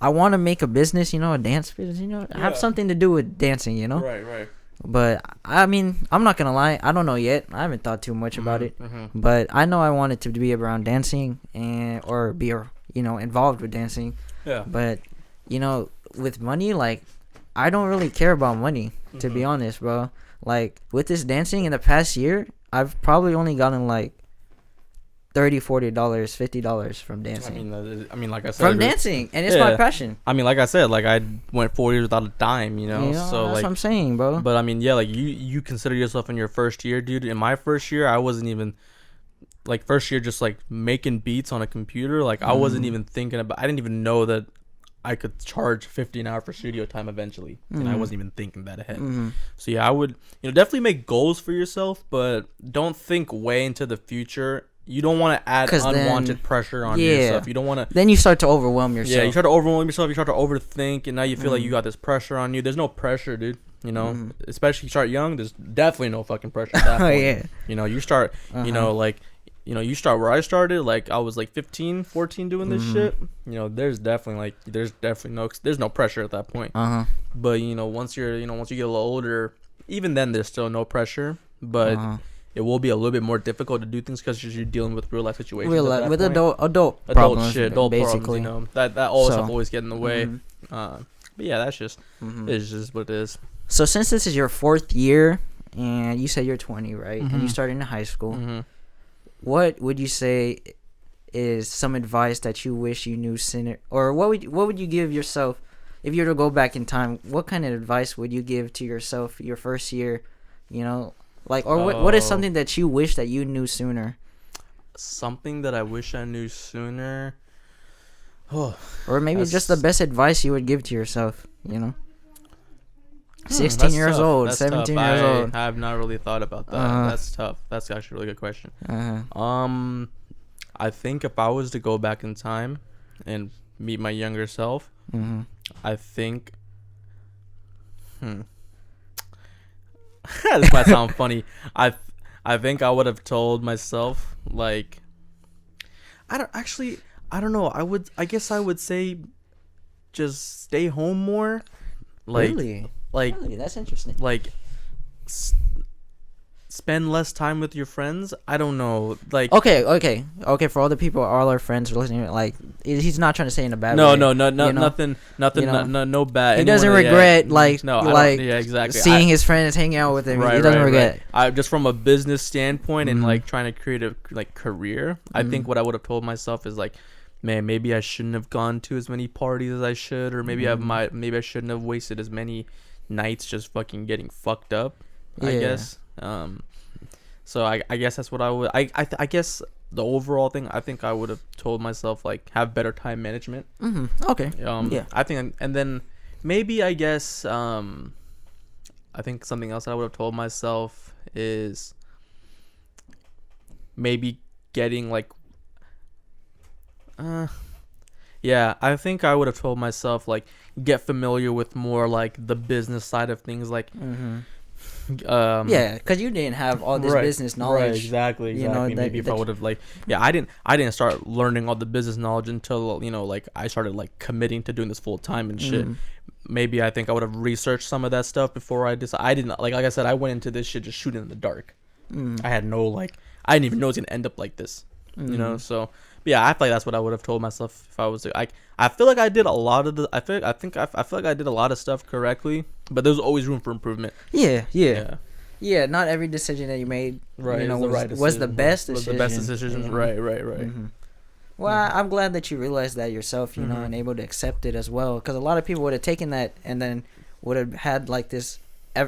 I want to make a business, you know, a dance business, you know, have something to do with dancing, you know. Right. But I mean, I'm not gonna lie, I don't know yet. I haven't thought too much about it, but I know I want it to be around dancing or be, you know, involved with dancing. But you know, with money, like, I don't really care about money, to be honest, bro. Like, with this dancing in the past year, I've probably only gotten like $30, $40, $50 from dancing. I mean, like I said, from dancing, and it's my passion. I mean, like I said, like, I went 4 years without a dime, you know. So that's like, what I'm saying, bro. But I mean, yeah, like, you consider yourself in your first year, dude. In my first year, I wasn't even, like, first year just like making beats on a computer. Like, I wasn't even thinking about. I didn't even know that I could charge 50 an hour for studio time eventually, and I wasn't even thinking that ahead. So yeah, I would, definitely make goals for yourself, but don't think way into the future. You don't want to add unwanted pressure on yourself. You don't want to. Then you start to overwhelm yourself. Yeah, you start to overwhelm yourself. You start to overthink, and now you feel like you got this pressure on you. There's no pressure, dude. Especially you start young. There's definitely no fucking pressure at that point. You start. You start where I started. Like I was like 15, 14 doing this shit. There's definitely no pressure at that point. But once you get a little older, even then there's still no pressure. But it will be a little bit more difficult to do things because you're dealing with real life situations. With adult problems, shit, adult basically. Problems, that all stuff always get in the way. But yeah, that's just it's just what it is. So since this is your 4th year, and you said you're 20, right? And you started in high school. What would you say is some advice that you wish you knew sooner, or what would you give yourself if you were to go back in time? What kind of advice would you give to yourself your first year? What is something that you wish that you knew sooner? Something that I wish I knew sooner. Or maybe just the best advice you would give to yourself. 16 years tough. old, that's 17 tough. years old. I have not really thought about that. That's tough. That's actually a really good question. I think if I was to go back in time and meet my younger self, I think this might sound funny. I think I would have told myself, like, I don't know. I guess I would say just stay home more. Like, really? Really? That's interesting. Like, spend less time with your friends. I don't know. Like, okay. For all the people, all our friends are listening. Like, he's not trying to say in a bad way. No, nothing. No bad. He doesn't regret exactly. Seeing his friends hanging out with him. He doesn't regret. I just from a business standpoint and like trying to create a career. I think what I would have told myself is like, man, maybe I shouldn't have gone to as many parties as I should, or maybe maybe I shouldn't have wasted as many nights just fucking getting fucked up. I guess. So I guess that's what I would. I guess the overall thing, I think I would have told myself like have better time management. Okay. Yeah. I think, and then maybe I guess I think something else I would have told myself is maybe getting like. Yeah, I think I would have told myself like get familiar with more like the business side of things, like because you didn't have all this business knowledge. Right, exactly. Maybe if I would have like I didn't start learning all the business knowledge until like I started like committing to doing this full time and shit. Maybe I think I would have researched some of that stuff before I decided. I didn't like I said, I went into this shit just shooting in the dark. I had no I didn't even know it was gonna end up like this. So. But yeah, I feel like that's what I would have told myself if I was like. I feel like I did a lot of the. I feel like I did a lot of stuff correctly, but there's always room for improvement. Yeah. Not every decision that you made, was the best decision. Was the best decision. Right. Well, I'm glad that you realized that yourself, and able to accept it as well. Because a lot of people would have taken that and then would have had like this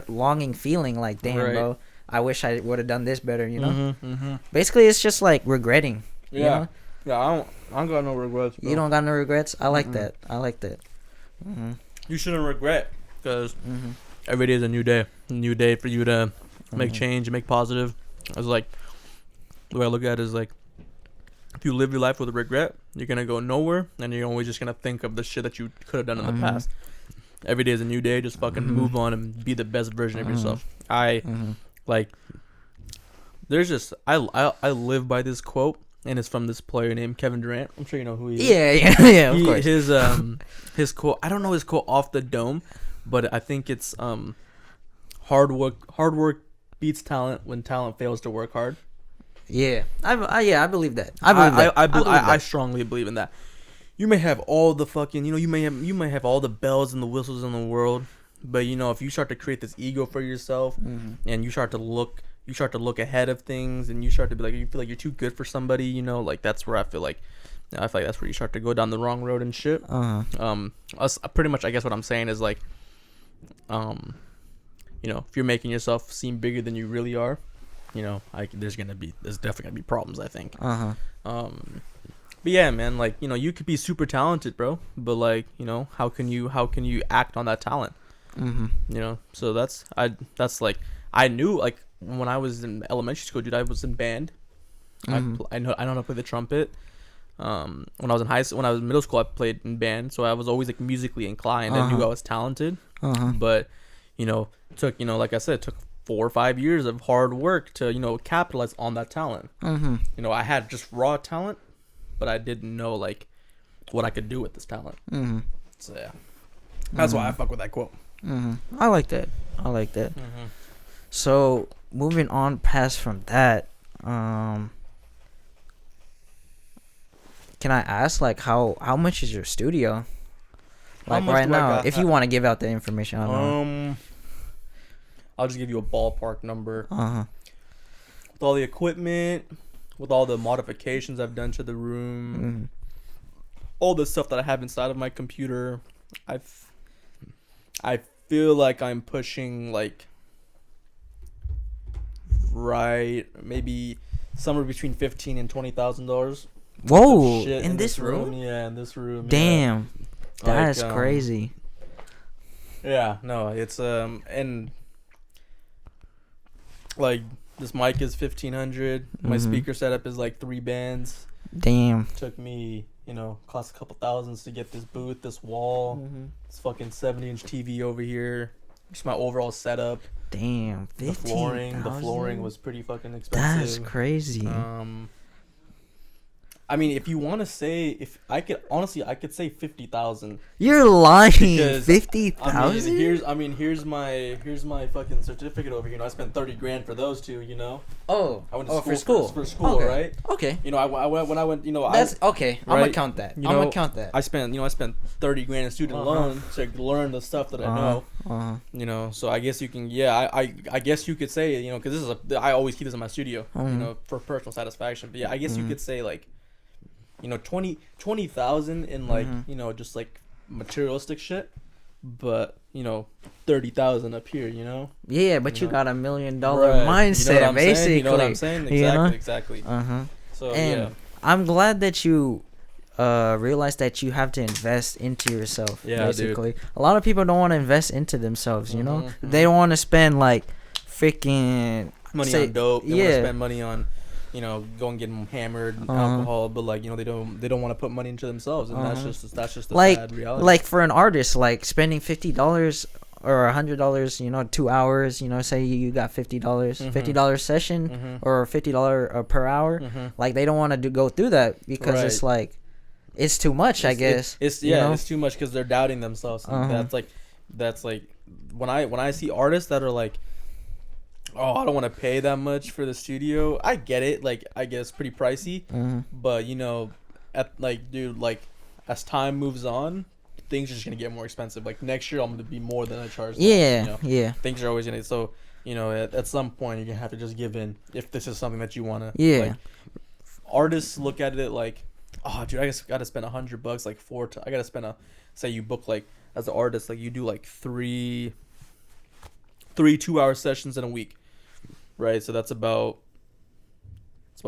longing feeling, like, damn, bro, I wish I would have done this better. Basically, it's just like regretting. Yeah. Yeah, I don't got no regrets, bro. You don't got no regrets? I like that. You shouldn't regret, because every day is a new day. A new day for you to make change and make positive. It's like, the way I look at it is like, if you live your life with a regret, you're going to go nowhere, and you're always just going to think of the shit that you could have done in the past. Every day is a new day. Just fucking move on and be the best version of yourself. There's just, I live by this quote. And it's from this player named Kevin Durant. I'm sure you know who he is. Yeah, of course. His quote, I don't know his quote off the dome, but I think it's hard work beats talent when talent fails to work hard. Yeah, I believe that. I strongly believe in that. You may have all the fucking, you may have all the bells and the whistles in the world, but if you start to create this ego for yourself and you start to look ahead of things, and you start to be like, you feel like you're too good for somebody, like that's where I feel like that's where you start to go down the wrong road and shit. Pretty much, I guess what I'm saying is like, if you're making yourself seem bigger than you really are, there's definitely gonna be problems, I think. But yeah, man, like, you know, you could be super talented, bro, but like, you know, how can you act on that talent? You know, so that's like, I knew, like, when I was in elementary school, dude, I was in band. I know how to play the trumpet. When I was in when I was in middle school, I played in band, so I was always like musically inclined. I knew I was talented, but you know, like I said, it took 4 or 5 years of hard work to, you know, capitalize on that talent. You know, I had just raw talent, but I didn't know like what I could do with this talent. So yeah, that's why I fuck with that quote. I like that. So moving on past from that, can I ask, like, how much is your studio? Like right now, if you want to give out the information, I don't know. I'll just give you a ballpark number. With all the equipment, with all the modifications I've done to the room, all the stuff that I have inside of my computer, I feel like I'm pushing like maybe somewhere between $15,000 and $20,000. Whoa! In this room? Yeah, in this room. Damn, yeah. That's crazy. Yeah, no, it's and like this mic is $1,500. My speaker setup is like 3 bands. Damn. Took me, you know, cost a couple thousands to get this booth, this wall, this fucking 70-inch TV over here. Just my overall setup. Damn, the flooring was pretty fucking expensive. That's crazy. I mean, if you want to say, if I could, honestly, I could say 50,000. You're lying. 50,000. Here's my fucking certificate over here. You know, I spent $30,000 for those two. You know. Oh. I went to for school. For school, okay. Right? Okay. You know, when I went. You know, that's okay. Right? I'm gonna count that. You know, I spent $30,000 in student loan to learn the stuff that I know. You know, so I guess you can. Yeah, I guess you could say, you know, because I always keep this in my studio. You know, for personal satisfaction. But yeah, I guess you could say like, you know, 20,000 in like, you know, just like materialistic shit, but you know, 30,000 up here, you know. Yeah, but you got $1 million mindset, you know basically. You know what I'm saying? Exactly. So and yeah, I'm glad that you realize that you have to invest into yourself. Yeah, basically. Dude. A lot of people don't want to invest into themselves. You know, they don't want to spend like freaking money on dope. They want to spend money on, you know, go and get them hammered, alcohol, but like, you know, they don't want to put money into themselves, and that's just the like, sad reality. Like for an artist, like spending $50 or $100, you know, 2 hours, you know, say you got $50, $50 session or $50 per hour, like they don't want to go through that because it's like it's too much, I guess. It's too much because they're doubting themselves. That's like when I see artists that are like, oh, I don't want to pay that much for the studio. I get it. Like, I guess pretty pricey. But, you know, as time moves on, things are just going to get more expensive. Like, next year, I'm going to be more than I charge. Yeah, you know? Yeah. Things are always going to... So, you know, at some point, you're going to have to just give in if this is something that you want to... Yeah. Like, artists look at it like, oh, dude, I just got to spend $100 like 4 times. I got to spend say you book, like, as an artist, like, you do, like, three 2-hour sessions in a week. Right, so that's about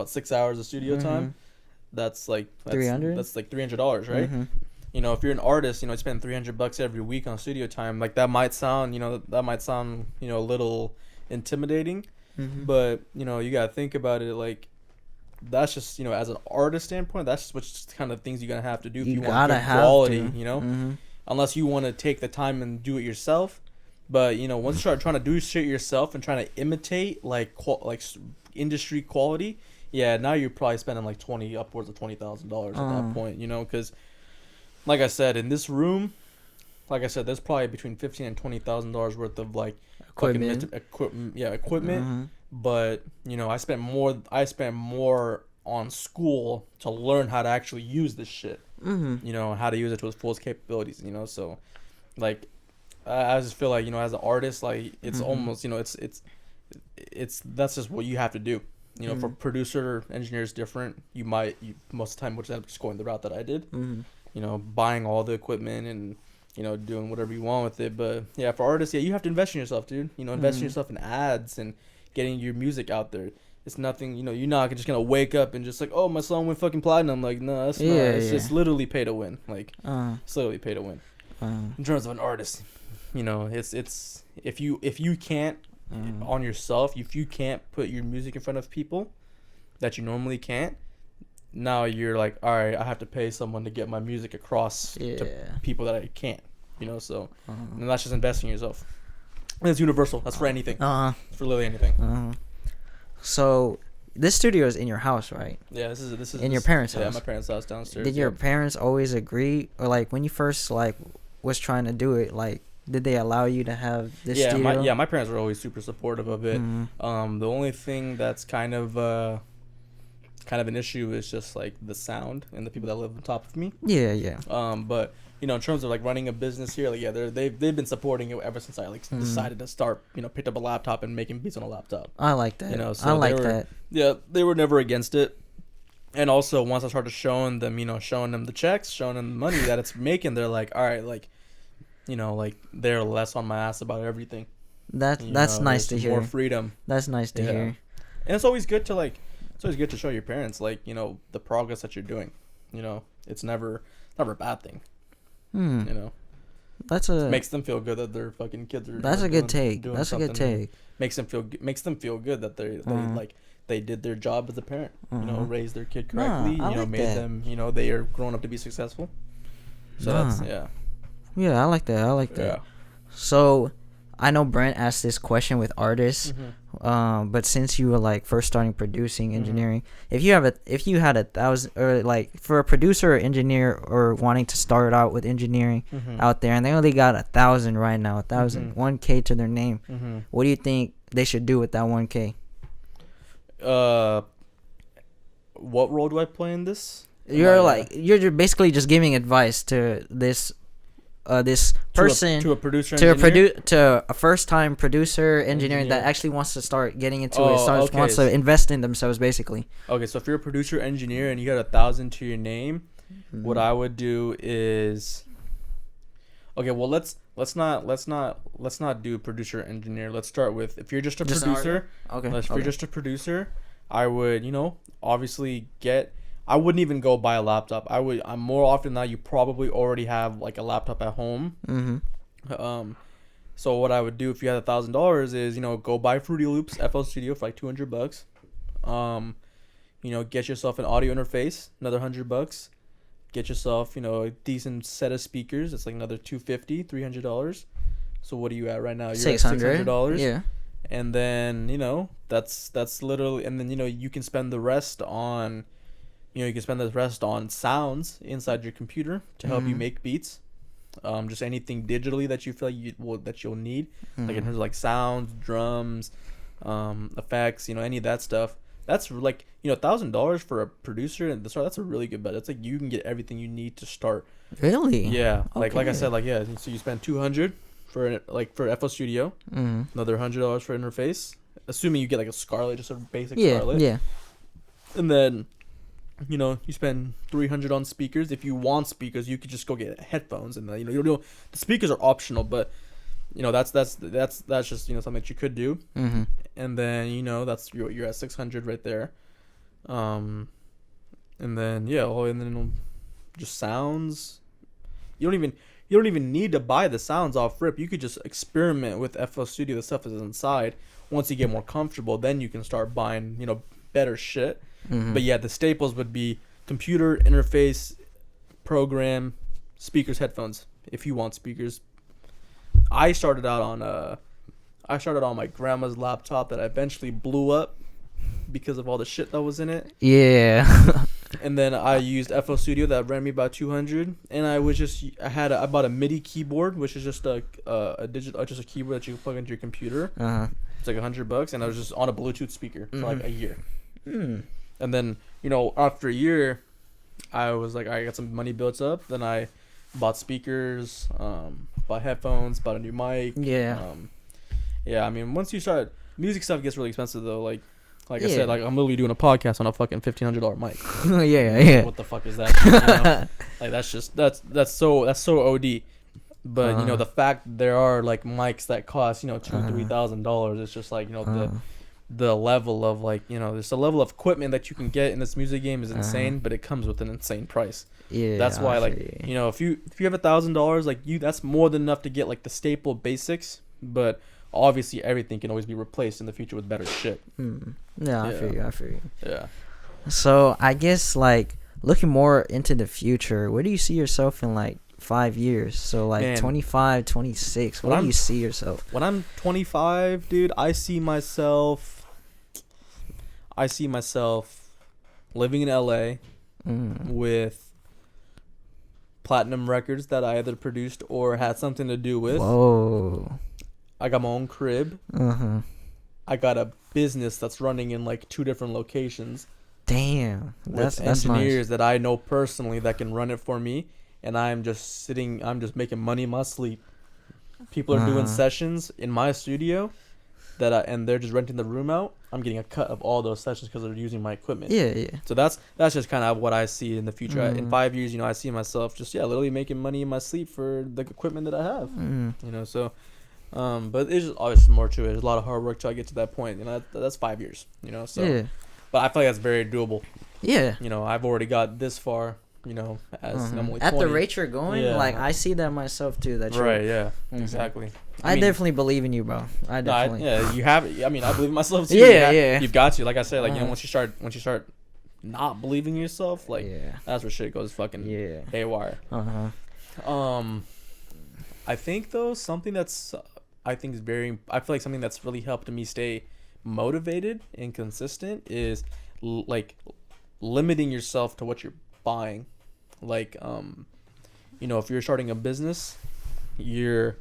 6 hours of studio time. That's like $300. That's like $300, right? You know, if you're an artist, you know, you spend $300 every week on studio time. Like that might sound, you know, a little intimidating, but you know, you gotta think about it. Like that's just, you know, as an artist standpoint, that's just what's kind of things you're gonna have to do if you want good quality. You know, unless you want to take the time and do it yourself. But, you know, once you start trying to do shit yourself and trying to imitate, like industry quality, yeah, now you're probably spending, like, upwards of $20,000 at that point, you know? Because, like I said, in this room, like I said, there's probably between $15,000 and $20,000 worth of, like, equipment. But, you know, I spent more on school to learn how to actually use this shit. You know, how to use it to its fullest capabilities, you know? So, like... I just feel like, you know, as an artist, like it's almost, you know, it's that's just what you have to do. You know, for producer, engineers different. You most of the time, which I'm just going the route that I did. You know, buying all the equipment and, you know, doing whatever you want with it. But yeah, for artists, yeah, you have to invest in yourself, dude. You know, invest in yourself in ads and getting your music out there. It's nothing, you know, you're not just gonna wake up and just like, oh, my song went fucking platinum. Like, no, that's not. It's just literally pay to win. Like, it's literally pay to win. In terms of an artist, you know, it's if you can't on yourself, if you can't put your music in front of people that you normally can't, now you're like, all right, I have to pay someone to get my music across to people that I can't, you know. So, and that's just investing in yourself. And it's universal. That's for anything. It's for literally anything. So this studio is in your house, right? Yeah, this is in your parents' house. Yeah, my parents' house downstairs. Did your parents always agree, or like when you first like was trying to do it, like did they allow you to have this studio? My parents were always super supportive of it. The only thing that's kind of an issue is just like the sound and the people that live on top of me. But you know, in terms of like running a business here, like they've been supporting it ever since I like decided to start, you know, picked up a laptop and making beats on a laptop. I like that. You know, so that. Yeah, they were never against it. And also once I started showing them the checks, showing them the money that it's making, they're like, all right, like, you know, like they're less on my ass about everything. That's nice to hear. More freedom. That's nice to hear. And it's always good to show your parents, like, you know, the progress that you're doing. You know, it's never a bad thing. You know, it makes them feel good that their fucking kids are. That's a good take. That's a good take. Makes them feel good that they did their job as a parent. You know, raised their kid correctly. Made them. You know, they are grown up to be successful. So that's Yeah, I like that. Yeah. So, I know Brent asked this question with artists, but since you were like first starting producing engineering, if you had 1,000, or like for a producer or engineer or wanting to start out with engineering out there, and they only got 1,000 right now, 1K to their name, what do you think they should do with that 1K? What role do I play in this? You're basically just giving advice to this person, to a producer, engineer? To a first time producer engineer that actually wants to start getting into it, wants to invest in themselves, basically. Okay, so if you're a producer engineer and you got 1,000 to your name, what I would do is, okay, well let's not do producer engineer. Let's start with, if you're just a producer. If you're just a producer, I would, you know, obviously I wouldn't even go buy a laptop. I'm more often than not, you probably already have like a laptop at home. So what I would do if you had $1,000 is, you know, go buy Fruity Loops FL Studio for like $200. You know, get yourself an audio interface, another $100. Get yourself, you know, a decent set of speakers. It's like another $250, $300. So what are you at right now? You're at $600. Yeah. And then, you know, that's literally, and then, you know, you can spend the rest on. You know, sounds inside your computer to help you make beats. Just anything digitally that you feel like that you'll need, like in terms of like sounds, drums, effects. You know, any of that stuff. That's like, you know, $1,000 for a producer and that's a really good bet. That's like you can get everything you need to start. Really? Yeah. Okay. Like I said, like So you spend $200 for FL Studio, another $100 for interface, assuming you get like a Scarlett, just a basic Scarlett. Yeah. And then, you know, you spend $300 on speakers. If you want speakers, you could just go get headphones, and you know, the speakers are optional, but you know that's just, you know, something that you could do. And then, you know, that's you're at $600 right there. And then and then just sounds. You don't even need to buy the sounds off rip. You could just experiment with FL Studio. The stuff is inside. Once you get more comfortable, then you can start buying, you know, better shit. But yeah, the staples would be computer, interface, program, speakers, headphones. If you want speakers, I started out on my grandma's laptop that I eventually blew up because of all the shit that was in it. Yeah. And then I used FL Studio that ran me about $200, and I bought a MIDI keyboard, which is just a keyboard that you can plug into your computer. It's like $100, and I was just on a Bluetooth speaker for like a year. And then, you know, after a year, I was like, I got some money built up. Then I bought speakers, bought headphones, bought a new mic. Yeah. I mean, once you start, music stuff gets really expensive though. Like I said, like I'm literally doing a podcast on a fucking $1,500 mic. Yeah. What the fuck is that? You know? Like that's so OD. But you know, the fact there are like mics that cost, you know, $2,000-$3,000. It's just like, you know, the level of like, you know, there's a level of equipment that you can get in this music game is insane, but it comes with an insane price. Yeah, that's why like you know, if you have $1,000, like that's more than enough to get like the staple basics, but obviously everything can always be replaced in the future with better shit. Yeah, I feel you. Yeah. So I guess like looking more into the future, where do you see yourself in like 5 years? So like, man, 25, 26, where do you see yourself? When I'm 25, dude, I see myself living in LA with platinum records that I either produced or had something to do with. Whoa. I got my own crib. I got a business that's running in like 2 different locations. Damn. That's engineers nice. That I know personally that can run it for me, and I'm just making money in my sleep. People are doing sessions in my studio and they're just renting the room out. I'm getting a cut of all those sessions because they're using my equipment. Yeah. So that's just kind of what I see in the future. In 5 years, you know, I see myself just literally making money in my sleep for the equipment that I have. You know, so but there's obviously more to it. There's a lot of hard work till I get to that point. You know, that's 5 years. You know, so but I feel like that's very doable. Yeah. You know, I've already got this far. You know, as I'm only 20. At the rate you're going, like I see that myself too. That you're right. Yeah. Exactly. I definitely believe in you, bro. I definitely. You have. I mean, I believe in myself too. Yeah. You've got to. Like I said, like you know, once you start not believing in yourself, like that's where shit goes fucking haywire. I think though something that's I feel like something that's really helped me stay motivated and consistent is like limiting yourself to what you're buying. Like you know, if you're starting a business, you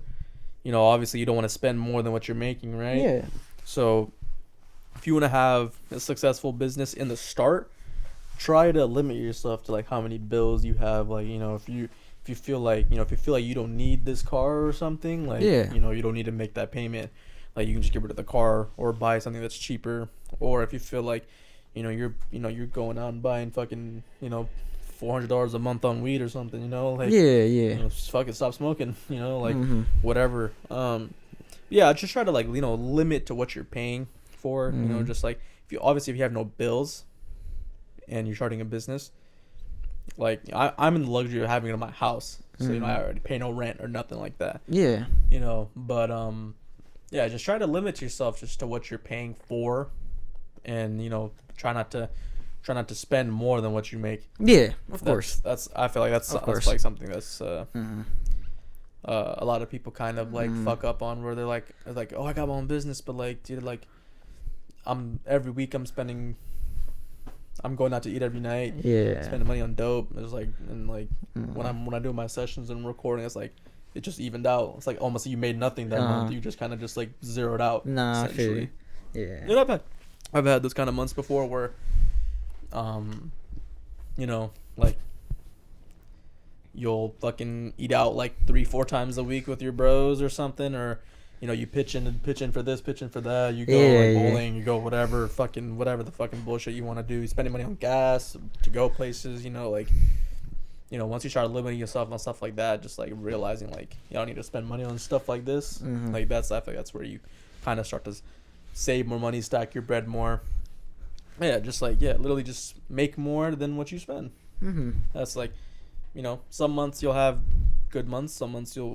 know, obviously you don't want to spend more than what you're making, right? Yeah. So if you want to have a successful business in the start, try to limit yourself to like how many bills you have. Like, you know, if you feel like you don't need this car or something, like you know, you don't need to make that payment, like you can just get rid of the car or buy something that's cheaper. Or if you feel like you're going out and buying fucking $400 a month on weed or something, like just fucking stop smoking, like whatever. Just try to like limit to what you're paying for. Just like if you have no bills and you're starting a business, like I'm in the luxury of having it in my house, so I already pay no rent or nothing like that. But just try to limit yourself just to what you're paying for, and try not to spend more than what you make. Of course. I feel like that's like something that's a lot of people kind of like fuck up on, where they're like, oh, I got my own business, but like, dude, like every week I'm going out to eat every night. Spending money on dope. It's like, and like when I do my sessions and recording, it's like it just evened out. It's like almost you made nothing that month. You just kind of just like zeroed out. Nah, essentially. I've had those kind of months before where, like you'll fucking eat out like 3-4 times a week with your bros or something, or you pitch in for this, pitch in for that. You go bowling, you go whatever the fucking bullshit you want to do. You're spending money on gas to go places. Once you start limiting yourself on stuff like that, just like realizing like you don't need to spend money on stuff like this. Like I feel like that's where you kind of start to save more money, stack your bread more. Literally just make more than what you spend. That's like, some months you'll have good months, some months you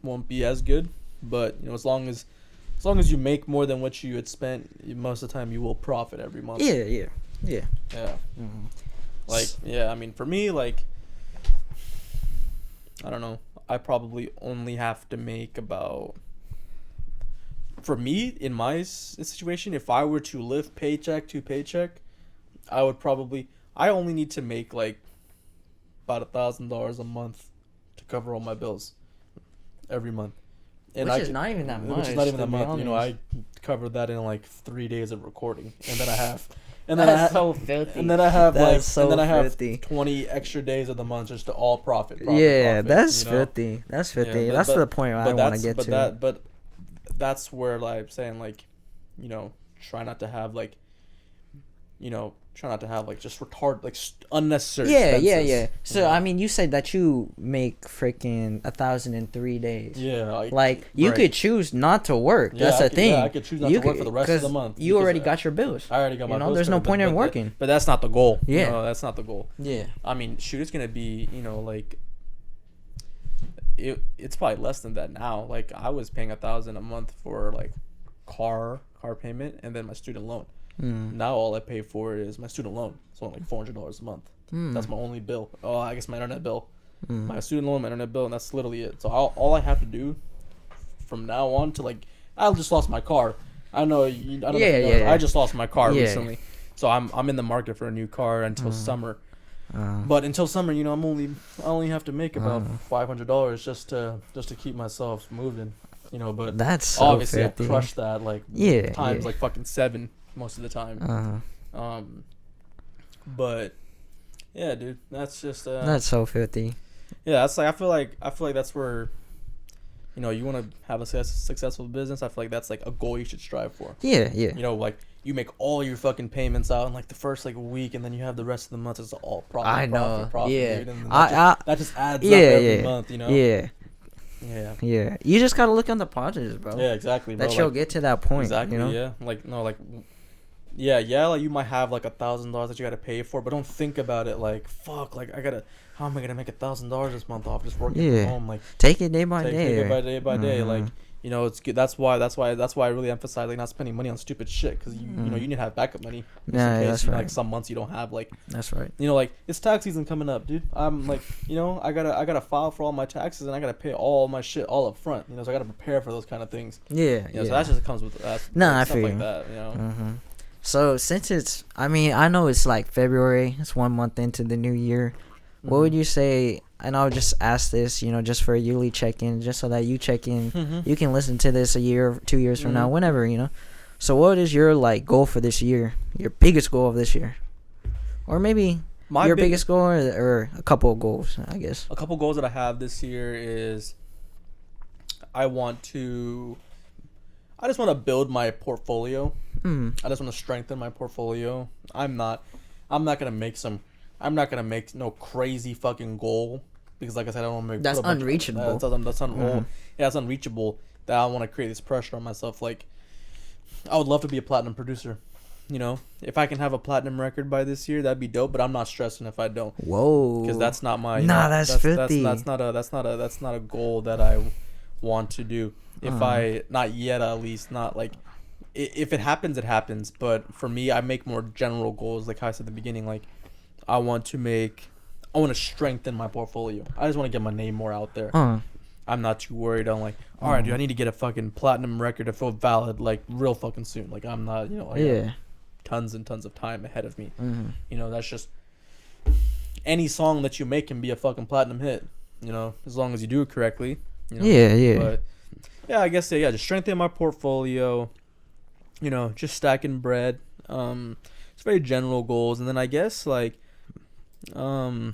won't be as good. But as long as you make more than what you had spent, most of the time you will profit every month. I mean, for me, like, I don't know, I probably only have to make about, for me, in my situation, if I were to live paycheck to paycheck, I only need to make like about $1,000 a month to cover all my bills every month. And which is not even that much. Which is not even that much. I covered that in like 3 days of recording, and then I have, so filthy. And then I have I have 20 extra days of the month just to all profit. That's filthy. That's filthy. Yeah, that's the point I want to get to. But that's where like I'm saying, like, try not to have like, try not to have like just retarded like unnecessary expenses. So I mean, you said that you make freaking 1,000 in 3 days. Like you could choose not to work. That's the thing. I could choose not to work for the rest of the month. You already got your bills. I already got my bills. There's no point in working. But that's not the goal. That's not the goal. I mean, shoot, it's gonna be like it's probably less than that now. Like I was paying 1,000 a month for like car payment and then my student loan. Now all I pay for is my student loan. It's only like $400 a month. That's my only bill. Oh, I guess my internet bill, my student loan, my internet bill, and that's literally it. So all I have to do from now on to like, I just lost my car. I don't know. I just lost my car recently, so I'm in the market for a new car until summer. But until summer, I only have to make about $500 just to keep myself moving. But that's so obviously 50. I crush that like times like fucking 7 most of the time. But yeah, dude, that's just that's so 50. Yeah, that's like I feel like that's where you want to have a successful business. I feel like that's like a goal you should strive for. Like you make all your fucking payments out in like the first like week, and then you have the rest of the month as all profit. Profit, dude, and that just adds up every month. You just gotta look on the positives, bro. Yeah, exactly, bro. That you'll get to that point. Exactly. Like you might have like $1,000 that you gotta pay for, but don't think about it like fuck. Like how am I gonna make $1,000 this month off just working from home? Like take it day by day. Take it day by day. Like it's good. That's why I really emphasize like not spending money on stupid shit, because you need to have backup money. That's right. Like some months you don't have like. That's right. Like it's tax season coming up, dude. I'm like I gotta file for all my taxes and I gotta pay all my shit all up front. So I gotta prepare for those kind of things. So that just comes with that. I stuff feel like you. That. So since I know it's like February, it's 1 month into the new year. What would you say? And I'll just ask this, just for a yearly check-in, just so that you check in. You can listen to this a year, 2 years from now, whenever, So what is your like goal for this year? Your biggest goal of this year, or maybe your biggest goal, or a couple of goals, I guess. A couple goals that I have this year is I just want to build my portfolio. I just want to strengthen my portfolio. I'm not gonna make no crazy fucking goal, because like I said, I don't want to make that's unreachable. That's unreachable. That I want to create this pressure on myself. Like I would love to be a platinum producer. If I can have a platinum record by this year, that'd be dope. But I'm not stressing if I don't. Whoa. Because that's not my. That's 50. That's not a goal that I want to do. Not yet, at least not like. If it happens, it happens. But for me, I make more general goals. Like how I said at the beginning, like I want to strengthen my portfolio. I just want to get my name more out there. I'm not too worried on like, all right, dude, I need to get a fucking platinum record to feel valid like real fucking soon. Like I'm not, I got tons and tons of time ahead of me. That's just any song that you make can be a fucking platinum hit. As long as you do it correctly. But yeah, I guess just strengthen my portfolio. Just stacking bread. It's very general goals, and then I guess like, I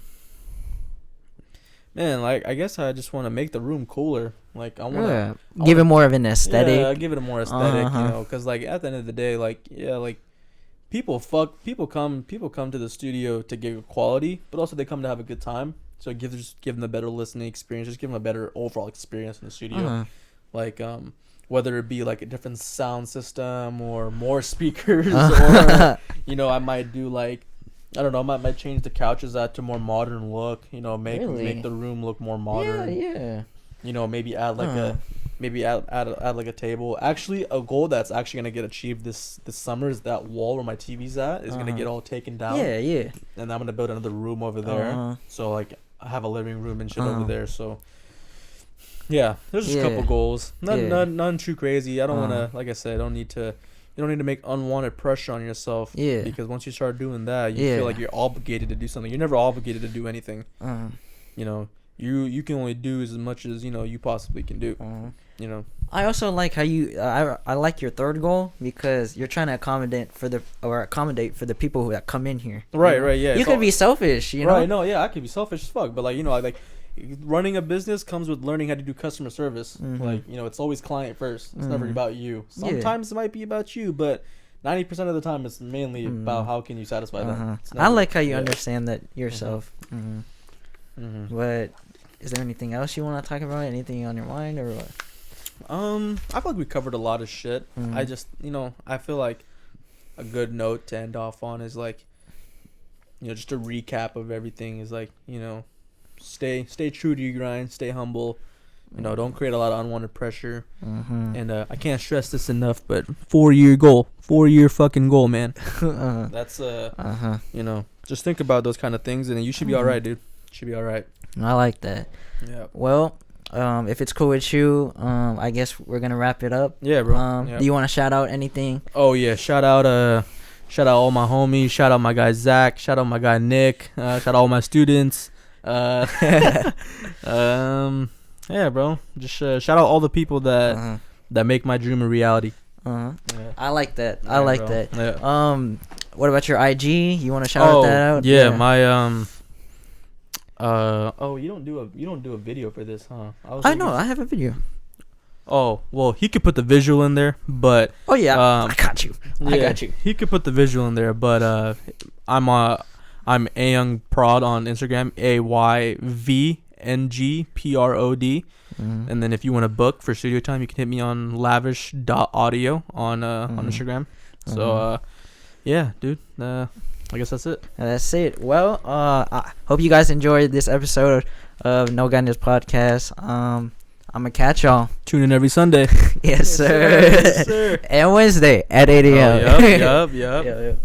guess I just want to make the room cooler. Like I want to give it more of an aesthetic. Yeah, give it a more aesthetic. Because like at the end of the day, like people come to the studio to give quality, but also they come to have a good time. So give them a better listening experience. Just give them a better overall experience in the studio. Like whether it be like a different sound system or more speakers, or I might do like. I don't know. I might change the couches to more modern look. Make the room look more modern. Yeah. Maybe add like add like a table. Actually, a goal that's actually gonna get achieved this summer is that wall where my TV's at is gonna get all taken down. Yeah. And I'm gonna build another room over there. So like I have a living room and shit over there. So yeah, there's just a couple goals. None too crazy. I don't wanna, like I said, you don't need to make unwanted pressure on yourself. Yeah. Because once you start doing that, you feel like you're obligated to do something. You're never obligated to do anything. You can only do as much as you possibly can do. I also like how I like your third goal, because you're trying to accommodate for the people that come in here. Right. Yeah. You could be selfish. Right. No. Yeah. I could be selfish as fuck, but like running a business comes with learning how to do customer service. Like it's always client first. It's never about you. Sometimes it might be about you, but 90% of the time it's mainly about how can you satisfy them. I like how you understand that yourself. But is there anything else you want to talk about? Anything on your mind or what? I feel like we covered a lot of shit. I just, I feel like a good note to end off on is like, just a recap of everything is like, stay true to your grind, stay humble, don't create a lot of unwanted pressure. And I can't stress this enough, but 4-year fucking goal, man. That's just think about those kind of things, and you should be all right, dude. Should be all right. I like that. Yeah. Well, if it's cool with you, I guess we're gonna wrap it up. Yeah, bro. Do you want to shout out anything? Oh yeah, shout out all my homies. Shout out my guy Zach. Shout out my guy Nick. Shout out all my students. Yeah, bro. Just shout out all the people that make my dream a reality. Yeah. I like that. I like bro. That. Yeah. What about your IG? You want to shout that out? Yeah, my you don't do a video for this, huh? I know. I have a video. Oh, well, he could put the visual in there, but I got you. I got you. He could put the visual in there, but I'm Ayvng Prod on Instagram, AYVNGPROD. And then if you want to book for studio time, you can hit me on lavish.audio on Instagram. So yeah, dude. I guess that's it. That's it. Well, I hope you guys enjoyed this episode of No Guidance Podcast. I'm gonna catch y'all. Tune in every Sunday. Yes, sir. Yes, sir. And Wednesday at 8 a.m. Yup. Yep.